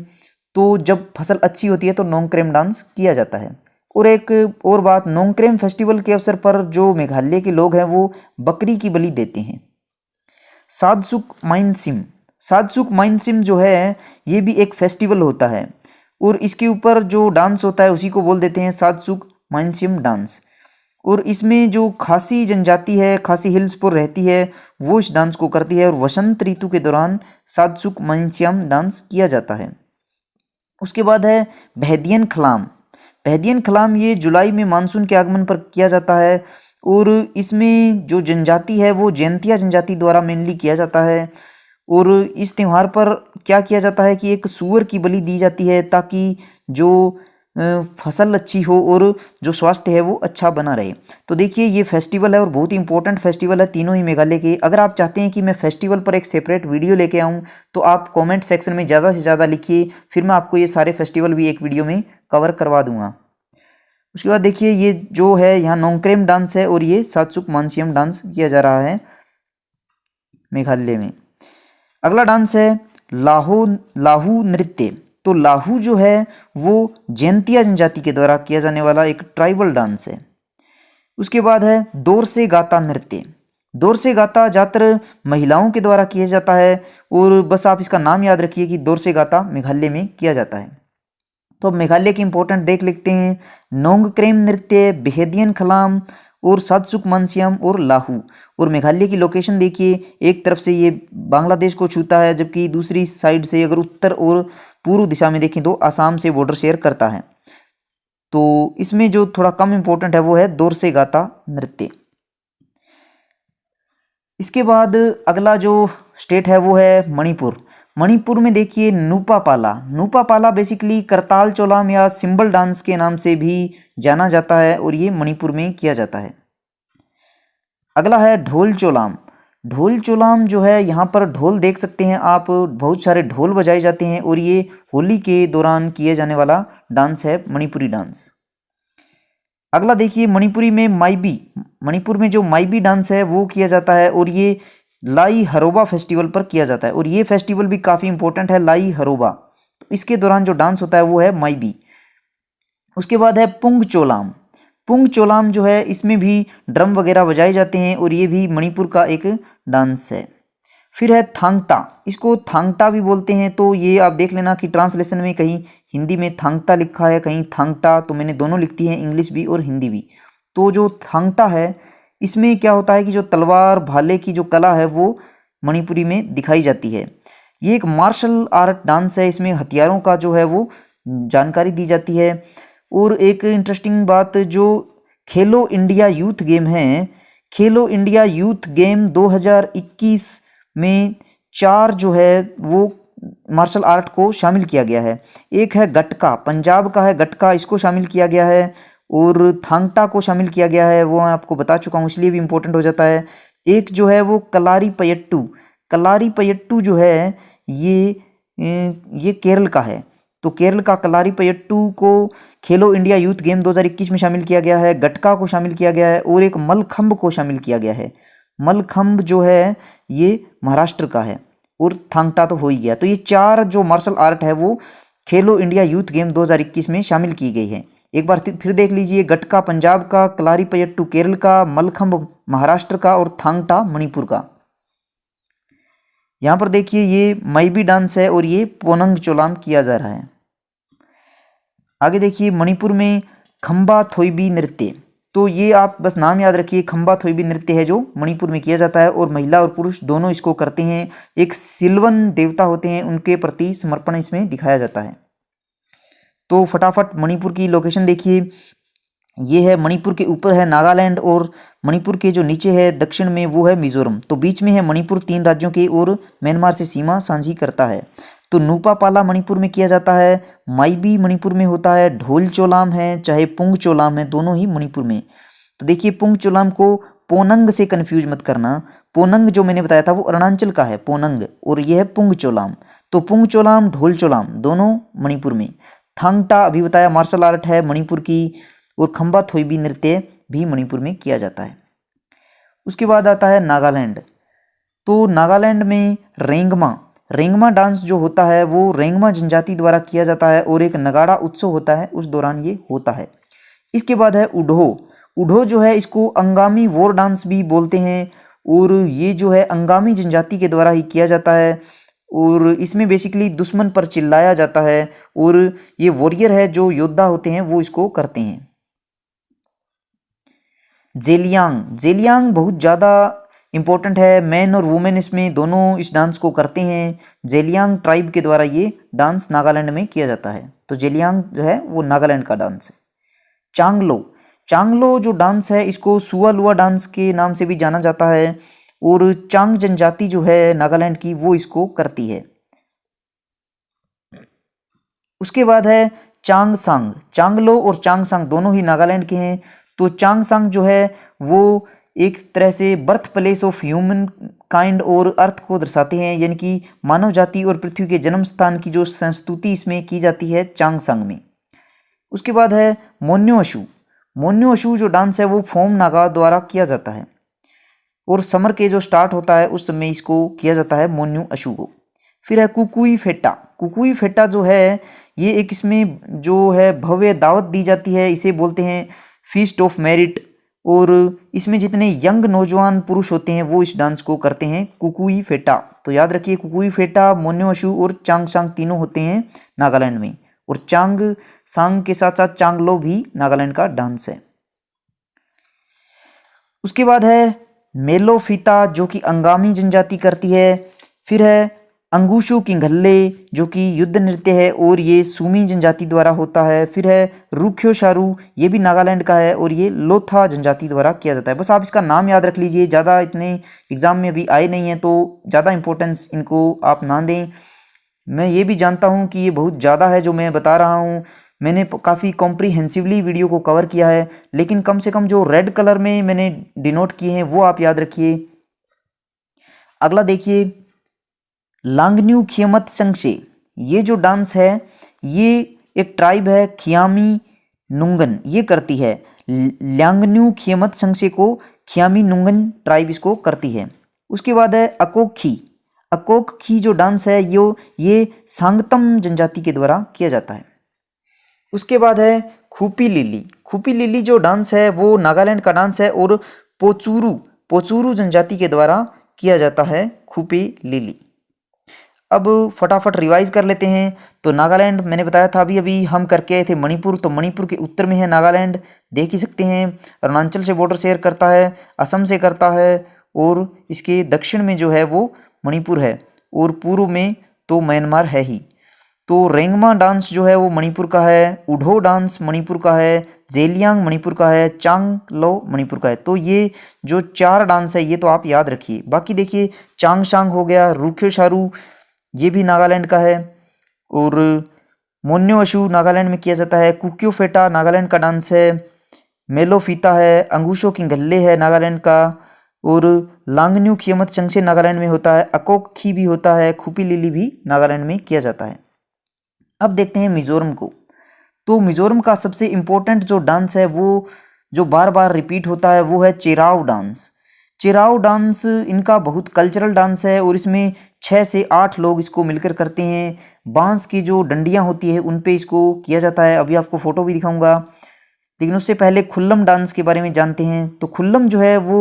तो जब फसल अच्छी होती है तो नोंगक्रेम डांस किया जाता है। और एक और बात, नोंगक्रेम फेस्टिवल के अवसर पर जो मेघालय के लोग हैं वो बकरी की बलि देते हैं। सादसुक माइनसिम, सादसुक माइनसिम जो है ये भी एक फेस्टिवल होता है और इसके ऊपर जो डांस होता है उसी को बोल देते हैं सादसुक माइनसिम डांस। और इसमें जो खासी जनजाति है, खासी हिल्स पर रहती है, वो इस डांस को करती है और वसंत ऋतु के दौरान सादसुक माइनसियम डांस किया जाता है। उसके बाद है बहदियन खलाम। बहदियन खलाम ये जुलाई में मानसून के आगमन पर किया जाता है और इसमें जो जनजाति है वो जैंतिया जनजाति द्वारा मेनली किया जाता है। और इस त्यौहार पर क्या किया जाता है कि एक सूअर की बलि दी जाती है ताकि जो फसल अच्छी हो और जो स्वास्थ्य है वो अच्छा बना रहे। तो देखिए ये फेस्टिवल है और बहुत ही इंपॉर्टेंट फेस्टिवल है तीनों ही मेघालय के। अगर आप चाहते हैं कि मैं फेस्टिवल पर एक सेपरेट वीडियो लेके आऊँ तो आप कमेंट सेक्शन में ज़्यादा से ज़्यादा लिखिए, फिर मैं आपको ये सारे फेस्टिवल भी एक वीडियो में कवर करवा दूंगा। उसके बाद देखिए ये जो है यहाँ नोंगक्रेम डांस है और ये सादसुक मानसियम डांस किया जा रहा है मेघालय में। अगला डांस है लाहू नृत्य। तो लाहू जो है वो जैंतिया जनजाति के द्वारा किया जाने वाला एक ट्राइबल डांस है। उसके बाद है दौर से गाता नृत्य। दौर से गाता ज़्यादातर महिलाओं के द्वारा किया जाता है और बस आप इसका नाम याद रखिए कि दौर से गाता मेघालय में किया जाता है। तो अब मेघालय के इंपॉर्टेंट देख लेते हैं, नोंगक्रेम नृत्य, बेहदियन खलाम और सादसुक मानसियम और लाहू। और मेघालय की लोकेशन देखिए, एक तरफ से ये बांग्लादेश को छूता है जबकि दूसरी साइड से अगर उत्तर और पूर्व दिशा में देखें तो आसाम से बॉर्डर शेयर करता है। तो इसमें जो थोड़ा कम इंपॉर्टेंट है वो है दौर से गाता नृत्य। इसके बाद अगला जो स्टेट है वो है मणिपुर। मणिपुर में देखिए नूपा पाला। नूपा पाला बेसिकली करताल चोलाम या सिंबल डांस के नाम से भी जाना जाता है और ये मणिपुर में किया जाता है। अगला है ढोल चोलाम। ढोल चोलाम जो है यहाँ पर ढोल देख सकते हैं आप, बहुत सारे ढोल बजाए जाते हैं और ये होली के दौरान किए जाने वाला डांस है मणिपुरी डांस। अगला देखिए मणिपुरी में माइबी। मणिपुर में जो माइबी डांस है वो किया जाता है और ये लाई हरोबा फेस्टिवल पर किया जाता है और ये फेस्टिवल भी काफ़ी इंपॉर्टेंट है, लाई हरोबा। तो इसके दौरान जो डांस होता है वो है माइबी। उसके बाद है पुंग चोलाम। पुंग चोलाम जो है इसमें भी ड्रम वगैरह बजाए जाते हैं और ये भी मणिपुर का एक डांस है। फिर है थांगता। इसको थांगटा भी बोलते हैं, तो ये आप देख लेना कि ट्रांसलेशन में कहीं हिंदी में थांगता लिखा है, कहीं थांगटा, तो मैंने दोनों लिख दी है, इंग्लिश भी और हिंदी भी। तो जो थांगता है इसमें क्या होता है कि जो तलवार भाले की जो कला है वो मणिपुरी में दिखाई जाती है। ये एक मार्शल आर्ट डांस है, इसमें हथियारों का जो है वो जानकारी दी जाती है। और एक इंटरेस्टिंग बात, जो खेलो इंडिया यूथ गेम है, खेलो इंडिया यूथ गेम 2021 में 4 जो है वो मार्शल आर्ट को शामिल किया गया है। एक है गटका, पंजाब का है गटका, इसको शामिल किया गया है, और थांगटा को शामिल किया गया है, वो मैं आपको बता चुका हूँ इसलिए भी इम्पोर्टेंट हो जाता है। एक जो है वो कलारी पयट्टू। कलारी पयट्टू जो है ये केरल का है। तो केरल का कलारी पयट्टू को खेलो इंडिया यूथ गेम 2021 में शामिल किया गया है, गटका को शामिल किया गया है और एक मलखंब को शामिल किया गया है। मलखंब जो है ये महाराष्ट्र का है और थांगटा तो हो ही गया। तो ये 4 जो मार्शल आर्ट है वो खेलो इंडिया यूथ गेम 2021 में शामिल की गई है। एक बार फिर देख लीजिए, गटका पंजाब का, कलारीपयट्टू केरल का, मलखम्ब महाराष्ट्र का और थांगटा मणिपुर का। यहाँ पर देखिए ये मैबी डांस है और ये पोनंग चोलाम किया जा रहा है। आगे देखिए मणिपुर में खम्बा थोइबी नृत्य, तो ये आप बस नाम याद रखिए, खम्बा थोइबी नृत्य है जो मणिपुर में किया जाता है और महिला और पुरुष दोनों इसको करते हैं। एक सिल्वन देवता होते हैं, उनके प्रति समर्पण इसमें दिखाया जाता है। तो फटाफट मणिपुर की लोकेशन देखिए, ये है मणिपुर के ऊपर है नागालैंड और मणिपुर के जो नीचे है दक्षिण में वो है मिजोरम। तो बीच में है मणिपुर 3 राज्यों के और म्यांमार से सीमा साझी करता है। तो नूपा पाला मणिपुर में किया जाता है, माइबी मणिपुर में होता है, ढोल चोलाम है, चाहे पुंग चोलाम है, दोनों ही मणिपुर में। तो देखिए पुंग चोलाम को पोनंग से कन्फ्यूज मत करना। पोनंग जो मैंने बताया था वो अरुणाचल का है पोनंग, और यह है पुंग चोलाम। तो पुंग चोलाम ढोल चोलाम दोनों मणिपुर में। थांगटा अभी बताया मार्शल आर्ट है मणिपुर की, और खम्बा थोइबी नृत्य भी मणिपुर में किया जाता है। उसके बाद आता है नागालैंड। तो नागालैंड में रेंगमा डांस जो होता है वो रेंगमा जनजाति द्वारा किया जाता है और एक नगाड़ा उत्सव होता है, उस दौरान ये होता है। इसके बाद है उढ़ो जो है इसको अंगामी वॉर डांस भी बोलते हैं, और ये जो है अंगामी जनजाति के द्वारा ही किया जाता है, और इसमें बेसिकली दुश्मन पर चिल्लाया जाता है, और ये वॉरियर है जो योद्धा होते हैं वो इसको करते हैं। जेलियांग बहुत ज़्यादा इम्पोर्टेंट है, मैन और वुमेन इसमें दोनों इस डांस को करते हैं। जेलियांग ट्राइब के द्वारा ये डांस नागालैंड में किया जाता है। तो जेलियांग जो है वो नागालैंड का डांस है। चांगलो जो डांस है इसको सुआलुआ डांस के नाम से भी जाना जाता है, और चांग जनजाति जो है नागालैंड की वो इसको करती है। उसके बाद है चांगसांग। चांगलो और चांगसांग दोनों ही नागालैंड के हैं। तो चांगसांग जो है वो एक तरह से birth place of human kind और अर्थ को दर्शाते हैं, यानी कि मानव जाति और पृथ्वी के जन्म स्थान की जो संस्तुति इसमें की जाती है चांगसांग में। उसके बाद है मोन्यो अशु जो डांस है वो फोम नागा द्वारा किया जाता है, और समर के जो स्टार्ट होता है उस समय इसको किया जाता है मोन्यो अशु को। फिर है कुकुई फेटा जो है ये एक इसमें जो है भव्य दावत दी जाती है, इसे बोलते हैं फीस्ट ऑफ मेरिट, और इसमें जितने यंग नौजवान पुरुष होते हैं वो इस डांस को करते हैं कुकुई फेटा। तो याद रखिए कुकुई फेटा, मोन्यो अशु और चांगसांग तीनों होते हैं नागालैंड में, और चांगसांग के साथ साथ चांगलो भी नागालैंड का डांस है। उसके बाद है मेलोफीता जो कि अंगामी जनजाति करती है। फिर है अंगुशु किंगल्ले जो कि युद्ध नृत्य है और ये सूमी जनजाति द्वारा होता है। फिर है रुख्यो शारू, ये भी नागालैंड का है और ये लोथा जनजाति द्वारा किया जाता है। बस आप इसका नाम याद रख लीजिए, ज़्यादा इतने एग्जाम में अभी आए नहीं हैं तो ज़्यादा इंपॉर्टेंस इनको आप ना दें। मैं ये भी जानता हूँ कि ये बहुत ज़्यादा है जो मैं बता रहा हूँ, मैंने काफ़ी कॉम्प्रीहेंसिवली वीडियो को कवर किया है, लेकिन कम से कम जो रेड कलर में मैंने डिनोट किए हैं वो आप याद रखिए। अगला देखिए लांगन्यू खियमत संगशे, ये जो डांस है ये एक ट्राइब है खियामी नुंगन, ये करती है। लांगन्यू खियमत संगशे को खियामी नुंगन ट्राइब इसको करती है। उसके बाद है अकोखी जो डांस है ये सांगतम जनजाति के द्वारा किया जाता है। उसके बाद है खूपी लिली जो डांस है वो नागालैंड का डांस है और पोचुरू जनजाति के द्वारा किया जाता है खूपी लिली। अब फटाफट रिवाइज कर लेते हैं। तो नागालैंड मैंने बताया था अभी हम करके आए थे मणिपुर, तो मणिपुर के उत्तर में है नागालैंड, देख ही सकते हैं। अरुणाचल से बॉर्डर शेयर करता है, असम से करता है, और इसके दक्षिण में जो है वो मणिपुर है, और पूर्व में तो म्यांमार है ही। तो रेंगमा डांस जो है वो मणिपुर का है, उढ़ो डांस मणिपुर का है, जेलियांग मणिपुर का है, चांगलो मणिपुर का है। तो ये जो 4 डांस है ये तो आप याद रखिए। बाकी देखिए चांगसांग हो गया, रुख्यो शारू ये भी नागालैंड का है, और मोन्यो अशु नागालैंड में किया जाता है, कुक्यो फेटा नागालैंड का डांस है, मेलोफीता है, अंगुशो किंगल्ले है नागालैंड का, और लांगन्यू खियमत संगशे नागालैंड में होता है, अकोखी भी होता है, खूपी लिली भी नागालैंड में किया जाता है। अब देखते हैं मिजोरम को। तो मिजोरम का सबसे इम्पोर्टेंट जो डांस है वो जो बार बार रिपीट होता है वो है चेराव डांस। चेराव डांस इनका बहुत कल्चरल डांस है और इसमें 6 से 8 लोग इसको मिलकर करते हैं। बांस की जो डंडियाँ होती है उन पे इसको किया जाता है। अभी आपको फ़ोटो भी दिखाऊंगा, लेकिन उससे पहले खुल्लम डांस के बारे में जानते हैं। तो खुल्लम जो है वो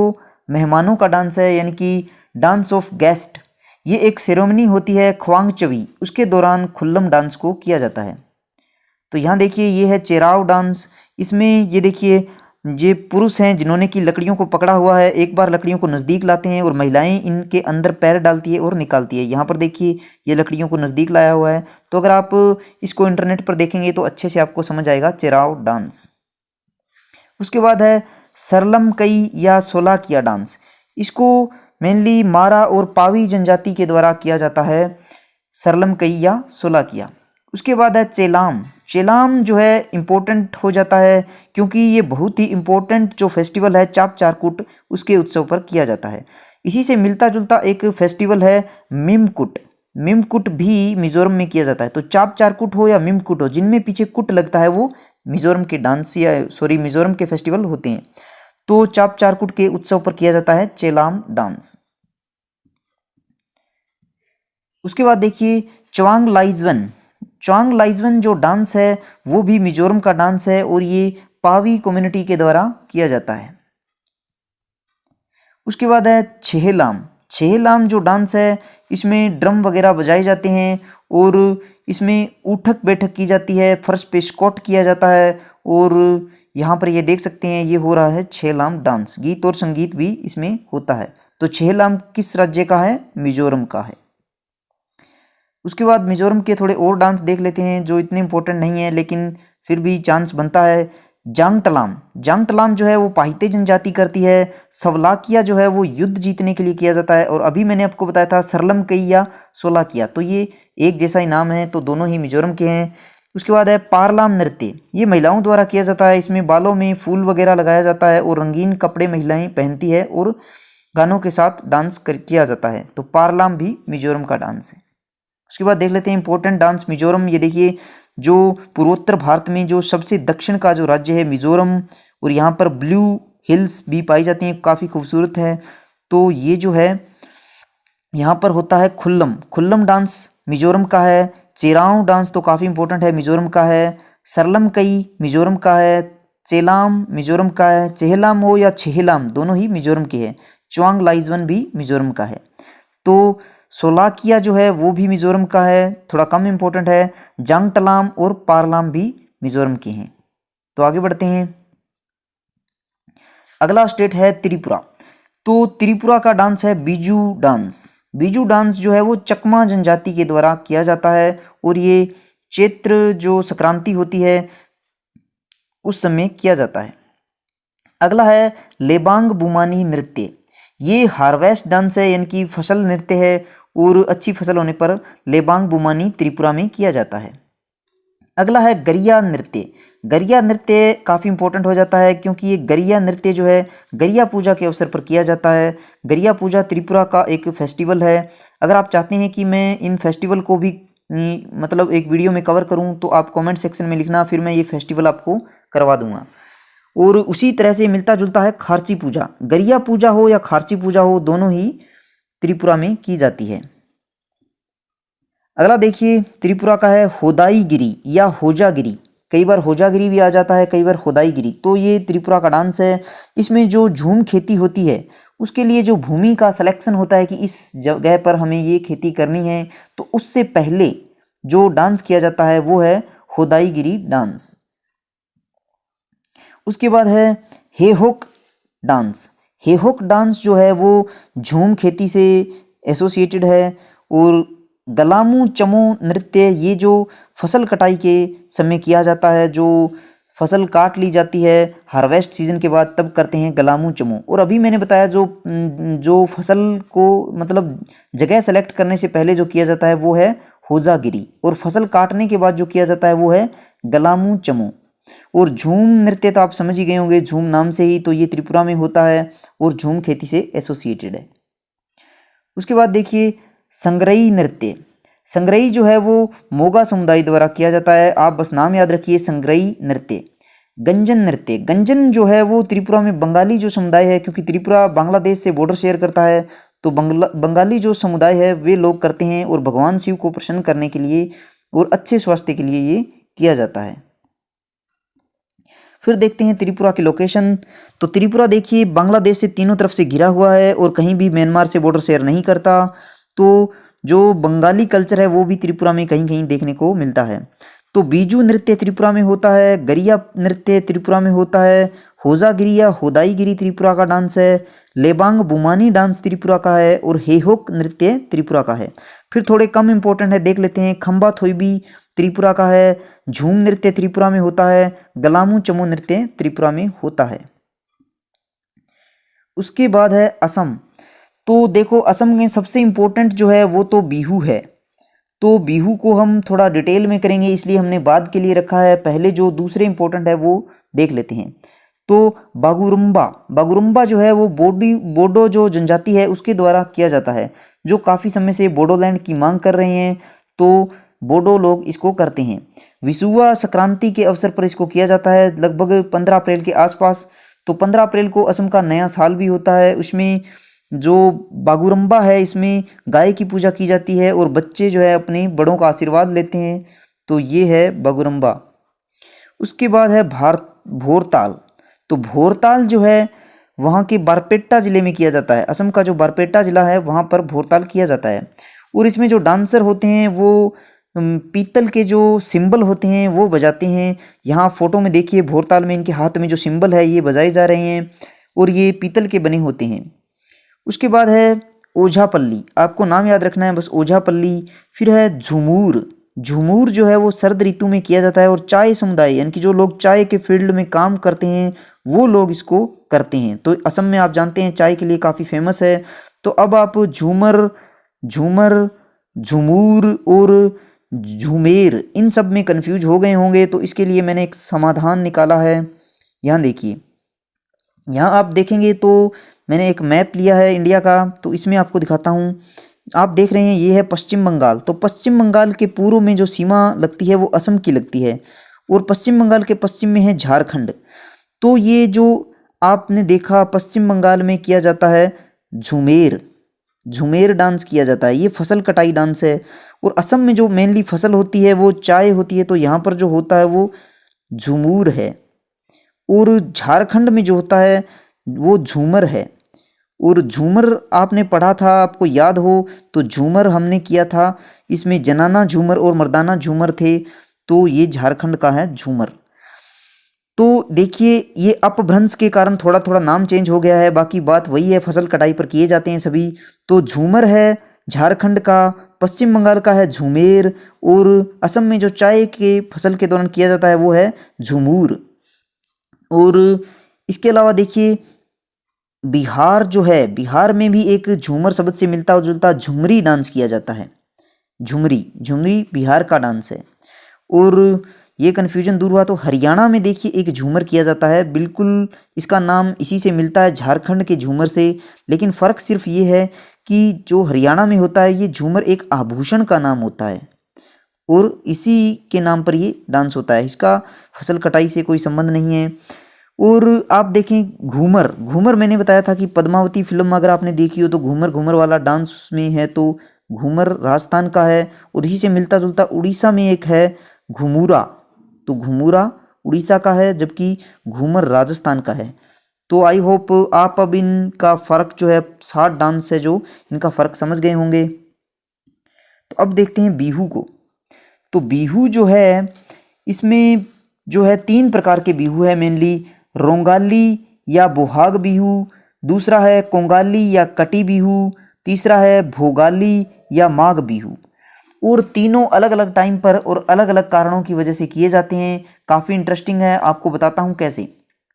मेहमानों का डांस है, यानी कि डांस ऑफ गेस्ट। ये एक सेरेमनी होती है ख्वांगचवी, उसके दौरान खुल्लम डांस को किया जाता है। तो यहाँ देखिए ये है चेराव डांस। इसमें ये देखिए ये पुरुष हैं जिन्होंने की लकड़ियों को पकड़ा हुआ है, एक बार लकड़ियों को नज़दीक लाते हैं और महिलाएं इनके अंदर पैर डालती है और निकालती है। यहाँ पर देखिए ये लकड़ियों को नज़दीक लाया हुआ है। तो अगर आप इसको इंटरनेट पर देखेंगे तो अच्छे से आपको समझ आएगा चेराव डांस। उसके बाद है सरलम कई या सोलाकिया डांस। इसको मेनली मारा और पावी जनजाति के द्वारा किया जाता है, सरलम कई या सोलाकिया। उसके बाद है चेलाम। चेलाम जो है इम्पोर्टेंट हो जाता है क्योंकि ये बहुत ही इम्पोर्टेंट जो फेस्टिवल है चाप चारकुट, उसके उत्सव पर किया जाता है। इसी से मिलता जुलता एक फेस्टिवल है मिमकुट। मिमकुट भी मिजोरम में किया जाता है। तो चाप चारकुट हो या मिमकुट हो, जिनमें पीछे कुट लगता है वो मिजोरम के डांस या मिजोरम के फेस्टिवल होते हैं। तो चाप चारकुट के उत्सव पर किया जाता है चेलाम डांस। उसके बाद देखिए च्वांग लाइजवन। च्वांग लाइजवन जो डांस है वो भी मिजोरम का डांस है और ये पावी कम्युनिटी के द्वारा किया जाता है। उसके बाद है छेहलाम। छेहलाम जो डांस है इसमें ड्रम वगैरह बजाए जाते हैं और इसमें उठक बैठक की जाती है, फर्श पे स्क्वाट किया जाता है। और यहाँ पर ये देख सकते हैं ये हो रहा है छेहलाम डांस, गीत और संगीत भी इसमें होता है। तो छेहलाम किस राज्य का है? मिजोरम का है। उसके बाद मिजोरम के थोड़े और डांस देख लेते हैं जो इतने इंपॉर्टेंट नहीं है लेकिन फिर भी चांस बनता है। जांगटलाम। जांगटलाम जो है वो पाहिते जनजाति करती है। सवलाकिया जो है वो युद्ध जीतने के लिए किया जाता है। और अभी मैंने आपको बताया था सरलम कई या सोलाकिया, तो ये एक जैसा ही नाम है, तो दोनों ही मिजोरम के हैं। उसके बाद है पारलाम नृत्य। ये महिलाओं द्वारा किया जाता है। इसमें बालों में फूल वगैरह लगाया जाता है और रंगीन कपड़े महिलाएं पहनती है और गानों के साथ डांस किया जाता है। तो पारलाम भी मिजोरम का डांस है। उसके बाद देख लेते हैं इंपॉर्टेंट डांस मिजोरम। ये देखिए जो पूर्वोत्तर भारत में जो सबसे दक्षिण का जो राज्य है मिजोरम, और यहाँ पर ब्लू हिल्स भी पाई जाती हैं, काफ़ी खूबसूरत है। तो ये जो है यहाँ पर होता है खुल्लम। खुल्लम डांस मिजोरम का है। चेराव डांस तो काफ़ी इंपॉर्टेंट है, मिजोरम का है। सरलम कई मिजोरम का है। चेलाम मिजोरम का है। चेहलाम हो या छेहलाम दोनों ही मिजोरम के हैं। च्वांग लाइजवन भी मिजोरम का है। तो सोलाकिया जो है वो भी मिजोरम का है, थोड़ा कम इंपॉर्टेंट है। जांगटलाम और पारलाम भी मिजोरम के हैं। तो आगे बढ़ते हैं। अगला स्टेट है त्रिपुरा। तो त्रिपुरा का डांस है बीजू डांस। बीजू डांस जो है वो चकमा जनजाति के द्वारा किया जाता है और ये चैत्र जो संक्रांति होती है उस समय किया जाता है। अगला है लेबांग बुमानी नृत्य। ये हार्वेस्ट डांस है, यानी कि फसल नृत्य है और अच्छी फसल होने पर लेबांग बुमानी त्रिपुरा में किया जाता है। अगला है गरिया नृत्य। गरिया नृत्य काफ़ी इंपॉर्टेंट हो जाता है क्योंकि ये गरिया नृत्य जो है गरिया पूजा के अवसर पर किया जाता है। गरिया पूजा त्रिपुरा का एक फेस्टिवल है। अगर आप चाहते हैं कि मैं इन फेस्टिवल को भी मतलब एक वीडियो में कवर करूं तो आप कमेंट सेक्शन में लिखना, फिर मैं ये फेस्टिवल आपको करवा दूंगा। और उसी तरह से मिलता जुलता है खारची पूजा। गरिया पूजा हो या खारची पूजा हो, दोनों ही त्रिपुरा में की जाती है। अगला देखिए त्रिपुरा का है होदाईगिरी या होजागिरी। कई बार होजागिरी भी आ जाता है, कई बार होदाईगिरी। तो ये त्रिपुरा का डांस है। इसमें जो झूम खेती होती है उसके लिए जो भूमि का सिलेक्शन होता है कि इस जगह पर हमें ये खेती करनी है, तो उससे पहले जो डांस किया जाता है वो है होदाईगिरी डांस। उसके बाद है हेहोक डांस। हेहोक डांस जो है वो झूम खेती से एसोसिएटेड है। और गलामू चमो नृत्य ये जो फसल कटाई के समय किया जाता है, जो फसल काट ली जाती है हार्वेस्ट सीजन के बाद, तब करते हैं गलामू चमो। और अभी मैंने बताया जो फसल को मतलब जगह सेलेक्ट करने से पहले जो किया जाता है वो है होजागिरी, और फसल काटने के बाद जो किया जाता है वो है गलामू चमो। और झूम नृत्य तो आप समझ ही गए होंगे, झूम नाम से ही, तो ये त्रिपुरा में होता है और झूम खेती से एसोसिएटेड है। उसके बाद देखिए संग्रही नृत्य। संग्रही जो है वो मोगा समुदाय द्वारा किया जाता है। आप बस नाम याद रखिए, संग्रही नृत्य। गंजन नृत्य। गंजन जो है वो त्रिपुरा में बंगाली जो समुदाय है, क्योंकि त्रिपुरा बांग्लादेश से बॉर्डर शेयर करता है, तो बंगाली जो समुदाय है वे लोग करते हैं और भगवान शिव को प्रसन्न करने के लिए और अच्छे स्वास्थ्य के लिए ये किया जाता है। फिर देखते हैं त्रिपुरा की लोकेशन। तो त्रिपुरा देखिए बांग्लादेश से तीनों तरफ से घिरा हुआ है और कहीं भी म्यांमार से बॉर्डर शेयर नहीं करता। तो जो बंगाली कल्चर है वो भी त्रिपुरा में कहीं कहीं देखने को मिलता है। तो बीजू नृत्य त्रिपुरा में होता है, गरिया नृत्य त्रिपुरा में होता है, होजागिरी या होदाईगिरी त्रिपुरा का डांस है, लेबांग बुमानी डांस त्रिपुरा का है और हेहोक नृत्य त्रिपुरा का है। फिर थोड़े कम इंपॉर्टेंट है देख लेते हैं। खंबा थोईबी त्रिपुरा का है, झूम नृत्य त्रिपुरा में होता है, गलामू चमो नृत्य त्रिपुरा में होता है। उसके बाद है असम। तो देखो असम में सबसे इम्पोर्टेंट जो है वो तो बिहू है। तो बिहू को हम थोड़ा डिटेल में करेंगे इसलिए हमने बाद के लिए रखा है। पहले जो दूसरे इम्पोर्टेंट है वो देख लेते हैं। तो बागुरुम्बा जो है वो बोडो जो जनजाति है उसके द्वारा किया जाता है, जो काफ़ी समय से बोडोलैंड की मांग कर रहे हैं। तो बोडो लोग इसको करते हैं। विसुआ संक्रांति के अवसर पर इसको किया जाता है लगभग 15 अप्रैल के आसपास। तो 15 अप्रैल को असम का नया साल भी होता है। उसमें जो बागुरुम्बा है इसमें गाय की पूजा की जाती है और बच्चे जो है अपने बड़ों का आशीर्वाद लेते हैं। तो ये है बागुरुम्बा। उसके बाद है भोरताल। तो भोरताल जो है वहाँ के बारपेटा ज़िले में किया जाता है। असम का जो बारपेटा ज़िला है वहाँ पर भोरताल किया जाता है और इसमें जो डांसर होते हैं वो पीतल के जो सिंबल होते हैं वो बजाते हैं। यहाँ फोटो में देखिए भोरताल में इनके हाथ में जो सिंबल है ये बजाए जा रहे हैं और ये पीतल के बने होते हैं। उसके बाद है ओझापल्ली, आपको नाम याद रखना है बस, ओझापल्ली। फिर है झूमूर। झूमूर जो है वो शरद ऋतु में किया जाता है और चाय समुदाय यानी कि जो लोग चाय के फील्ड में काम करते हैं वो लोग इसको करते हैं। तो असम में आप जानते हैं चाय के लिए काफ़ी फेमस है। तो अब आप झूमर, झूमूर और झूमेर इन सब में कंफ्यूज हो गए होंगे। तो इसके लिए मैंने एक समाधान निकाला है। यहाँ देखिए, यहाँ आप देखेंगे तो मैंने एक मैप लिया है इंडिया का, तो इसमें आपको दिखाता हूँ। आप देख रहे हैं ये है पश्चिम बंगाल। तो पश्चिम बंगाल के पूर्व में जो सीमा लगती है वो असम की लगती है और पश्चिम बंगाल के पश्चिम में है झारखंड। तो ये जो आपने देखा पश्चिम बंगाल में किया जाता है झूमेर डांस किया जाता है। ये फसल कटाई डांस है और असम में जो मेनली फसल होती है वो चाय होती है। तो यहाँ पर जो होता है वो झूमूर है और झारखंड में जो होता है वो झूमर है। और झूमर आपने पढ़ा था, आपको याद हो तो झूमर हमने किया था, इसमें जनाना झूमर और मर्दाना झूमर थे। तो ये झारखंड का है झूमर। तो देखिए ये अपभ्रंश के कारण थोड़ा थोड़ा नाम चेंज हो गया है, बाकी बात वही है, फसल कटाई पर किए जाते हैं सभी। तो झूमर है झारखंड का, पश्चिम बंगाल का है झूमेर और असम में जो चाय के फसल के दौरान किया जाता है वो है झूमूर। और इसके अलावा देखिए बिहार जो है, बिहार में भी एक झूमर शब्द से मिलता जुलता झुमरी डांस किया जाता है। झुमरी बिहार का डांस है। और ये कन्फ्यूजन दूर हुआ तो हरियाणा में देखिए एक झूमर किया जाता है, बिल्कुल इसका नाम इसी से मिलता है झारखंड के झूमर से। लेकिन फ़र्क सिर्फ ये है कि जो हरियाणा में होता है ये झूमर एक आभूषण का नाम होता है और इसी के नाम पर ये डांस होता है, इसका फसल कटाई से कोई संबंध नहीं है। और आप देखें घूमर मैंने बताया था कि पद्मावती फिल्म अगर आपने देखी हो तो घूमर वाला डांस उसमें है। तो घूमर राजस्थान का है और इसी से मिलता जुलता उड़ीसा में एक है घुमूरा। तो घुमूरा उड़ीसा का है जबकि घूमर राजस्थान का है। तो आई होप आप अब इनका फ़र्क जो है 7 डांस है जो इनका फ़र्क समझ गए होंगे। तो अब देखते हैं बिहू को। तो बिहू जो है इसमें जो है 3 प्रकार के बिहू है मेनली, रोंगाली या बोहाग बिहू, दूसरा है कोंगाली या कटी बिहू, तीसरा है भोगाली या माघ बिहू। और तीनों अलग अलग टाइम पर और अलग अलग कारणों की वजह से किए जाते हैं। काफ़ी इंटरेस्टिंग है, आपको बताता हूँ कैसे।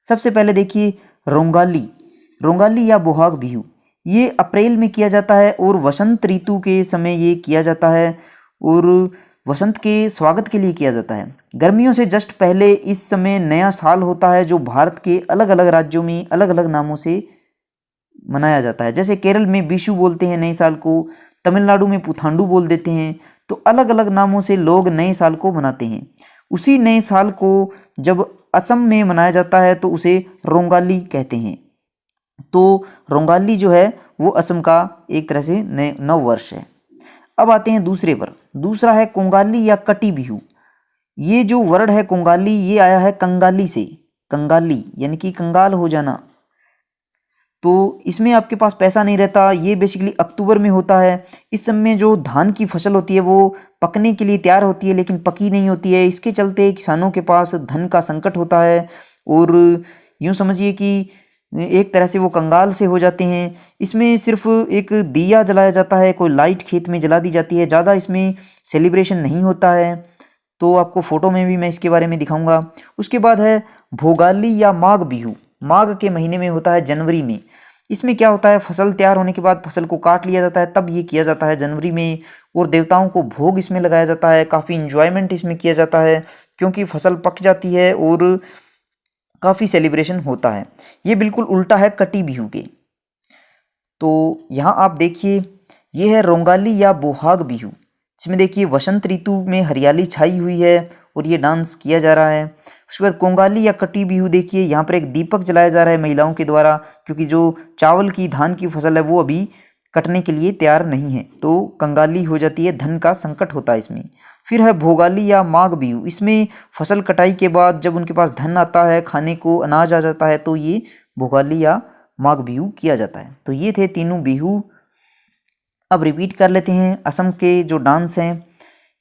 सबसे पहले देखिए रोंगाली या बोहाग बिहू, ये अप्रैल में किया जाता है और वसंत ऋतु के समय ये किया जाता है और वसंत के स्वागत के लिए किया जाता है। गर्मियों से जस्ट पहले इस समय नया साल होता है जो भारत के अलग अलग राज्यों में अलग अलग नामों से मनाया जाता है। जैसे केरल में विशु बोलते हैं नए साल को, तमिलनाडु में पुथांडु बोल देते हैं। तो अलग अलग नामों से लोग नए साल को मनाते हैं। उसी नए साल को जब असम में मनाया जाता है तो उसे रोंगाली कहते हैं। तो रोंगाली जो है वो असम का एक तरह से नव वर्ष है। अब आते हैं दूसरे पर। दूसरा है कोंगाली या कटी बिहू। ये जो वर्ड है कोंगाली, ये आया है कंगाली से। कंगाली यानी कि कंगाल हो जाना। तो इसमें आपके पास पैसा नहीं रहता। ये बेसिकली अक्टूबर में होता है। इस समय जो धान की फसल होती है वो पकने के लिए तैयार होती है, लेकिन पकी नहीं होती है। इसके चलते किसानों के पास धन का संकट होता है और यूँ समझिए कि एक तरह से वो कंगाल से हो जाते हैं। इसमें सिर्फ एक दिया जलाया जाता है, कोई लाइट खेत में जला दी जाती है, ज़्यादा इसमें सेलिब्रेशन नहीं होता है। तो आपको फ़ोटो में भी मैं इसके बारे में दिखाऊंगा। उसके बाद है भोगाली या माघ बिहू। माघ के महीने में होता है, जनवरी में। इसमें क्या होता है, फसल तैयार होने के बाद फसल को काट लिया जाता है, तब ये किया जाता है जनवरी में। और देवताओं को भोग इसमें लगाया जाता है। काफ़ी इंजॉयमेंट इसमें किया जाता है क्योंकि फसल पक जाती है और काफ़ी सेलिब्रेशन होता है। ये बिल्कुल उल्टा है कटी बिहू के। तो यहाँ आप देखिए, ये है रोंगाली या बोहाग बिहू। इसमें देखिए वसंत ऋतु में हरियाली छाई हुई है और ये डांस किया जा रहा है। उसके बाद कोंगाली या कटी बिहू देखिए, यहाँ पर एक दीपक जलाया जा रहा है महिलाओं के द्वारा, क्योंकि जो चावल की धान की फसल है वो अभी कटने के लिए तैयार नहीं है, तो कंगाली हो जाती है, धन का संकट होता है इसमें। फिर है भोगाली या माघ बिहू। इसमें फसल कटाई के बाद जब उनके पास धन आता है, खाने को अनाज आ जाता है, तो ये भोगाली या माघ बिहू किया जाता है। तो ये थे तीनों बिहू। अब रिपीट कर लेते हैं असम के जो डांस हैं।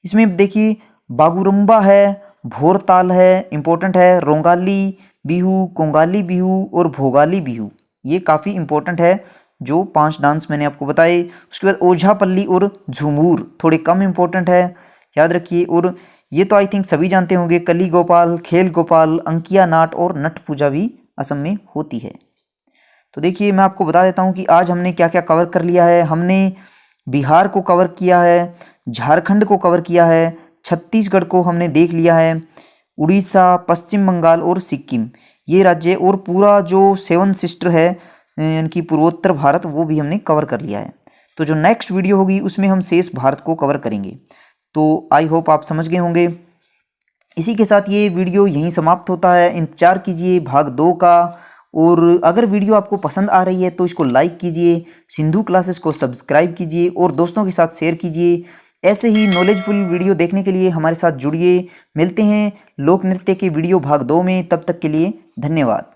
इसमें देखिए बागुरुम्बा है, भोरताल है, इम्पोर्टेंट है, रोंगाली बिहू, कोंगाली बिहू और भोगाली बिहू। ये काफ़ी इम्पोर्टेंट है जो 5 डांस मैंने आपको बताए। उसके बाद ओझापल्ली और झूमूर थोड़े कम इम्पोर्टेंट है, याद रखिए। और ये तो आई थिंक सभी जानते होंगे, कली गोपाल, खेल गोपाल, अंकिया नाट और नट पूजा भी असम में होती है। तो देखिए मैं आपको बता देता हूँ कि आज हमने क्या क्या कवर कर लिया है। हमने बिहार को कवर किया है, झारखंड को कवर किया है, छत्तीसगढ़ को हमने देख लिया है, उड़ीसा, पश्चिम बंगाल और सिक्किम ये राज्य, और पूरा जो 7 सिस्टर है यानी कि पूर्वोत्तर भारत, वो भी हमने कवर कर लिया है। तो जो नेक्स्ट वीडियो होगी उसमें हम शेष भारत को कवर करेंगे। तो आई होप आप समझ गए होंगे। इसी के साथ ये वीडियो यहीं समाप्त होता है। इंतजार कीजिए भाग 2 का। और अगर वीडियो आपको पसंद आ रही है तो इसको लाइक कीजिए, सिंधु क्लासेस को सब्सक्राइब कीजिए और दोस्तों के साथ शेयर कीजिए। ऐसे ही नॉलेजफुल वीडियो देखने के लिए हमारे साथ जुड़िए। मिलते हैं लोक नृत्य के वीडियो भाग 2 में। तब तक के लिए धन्यवाद।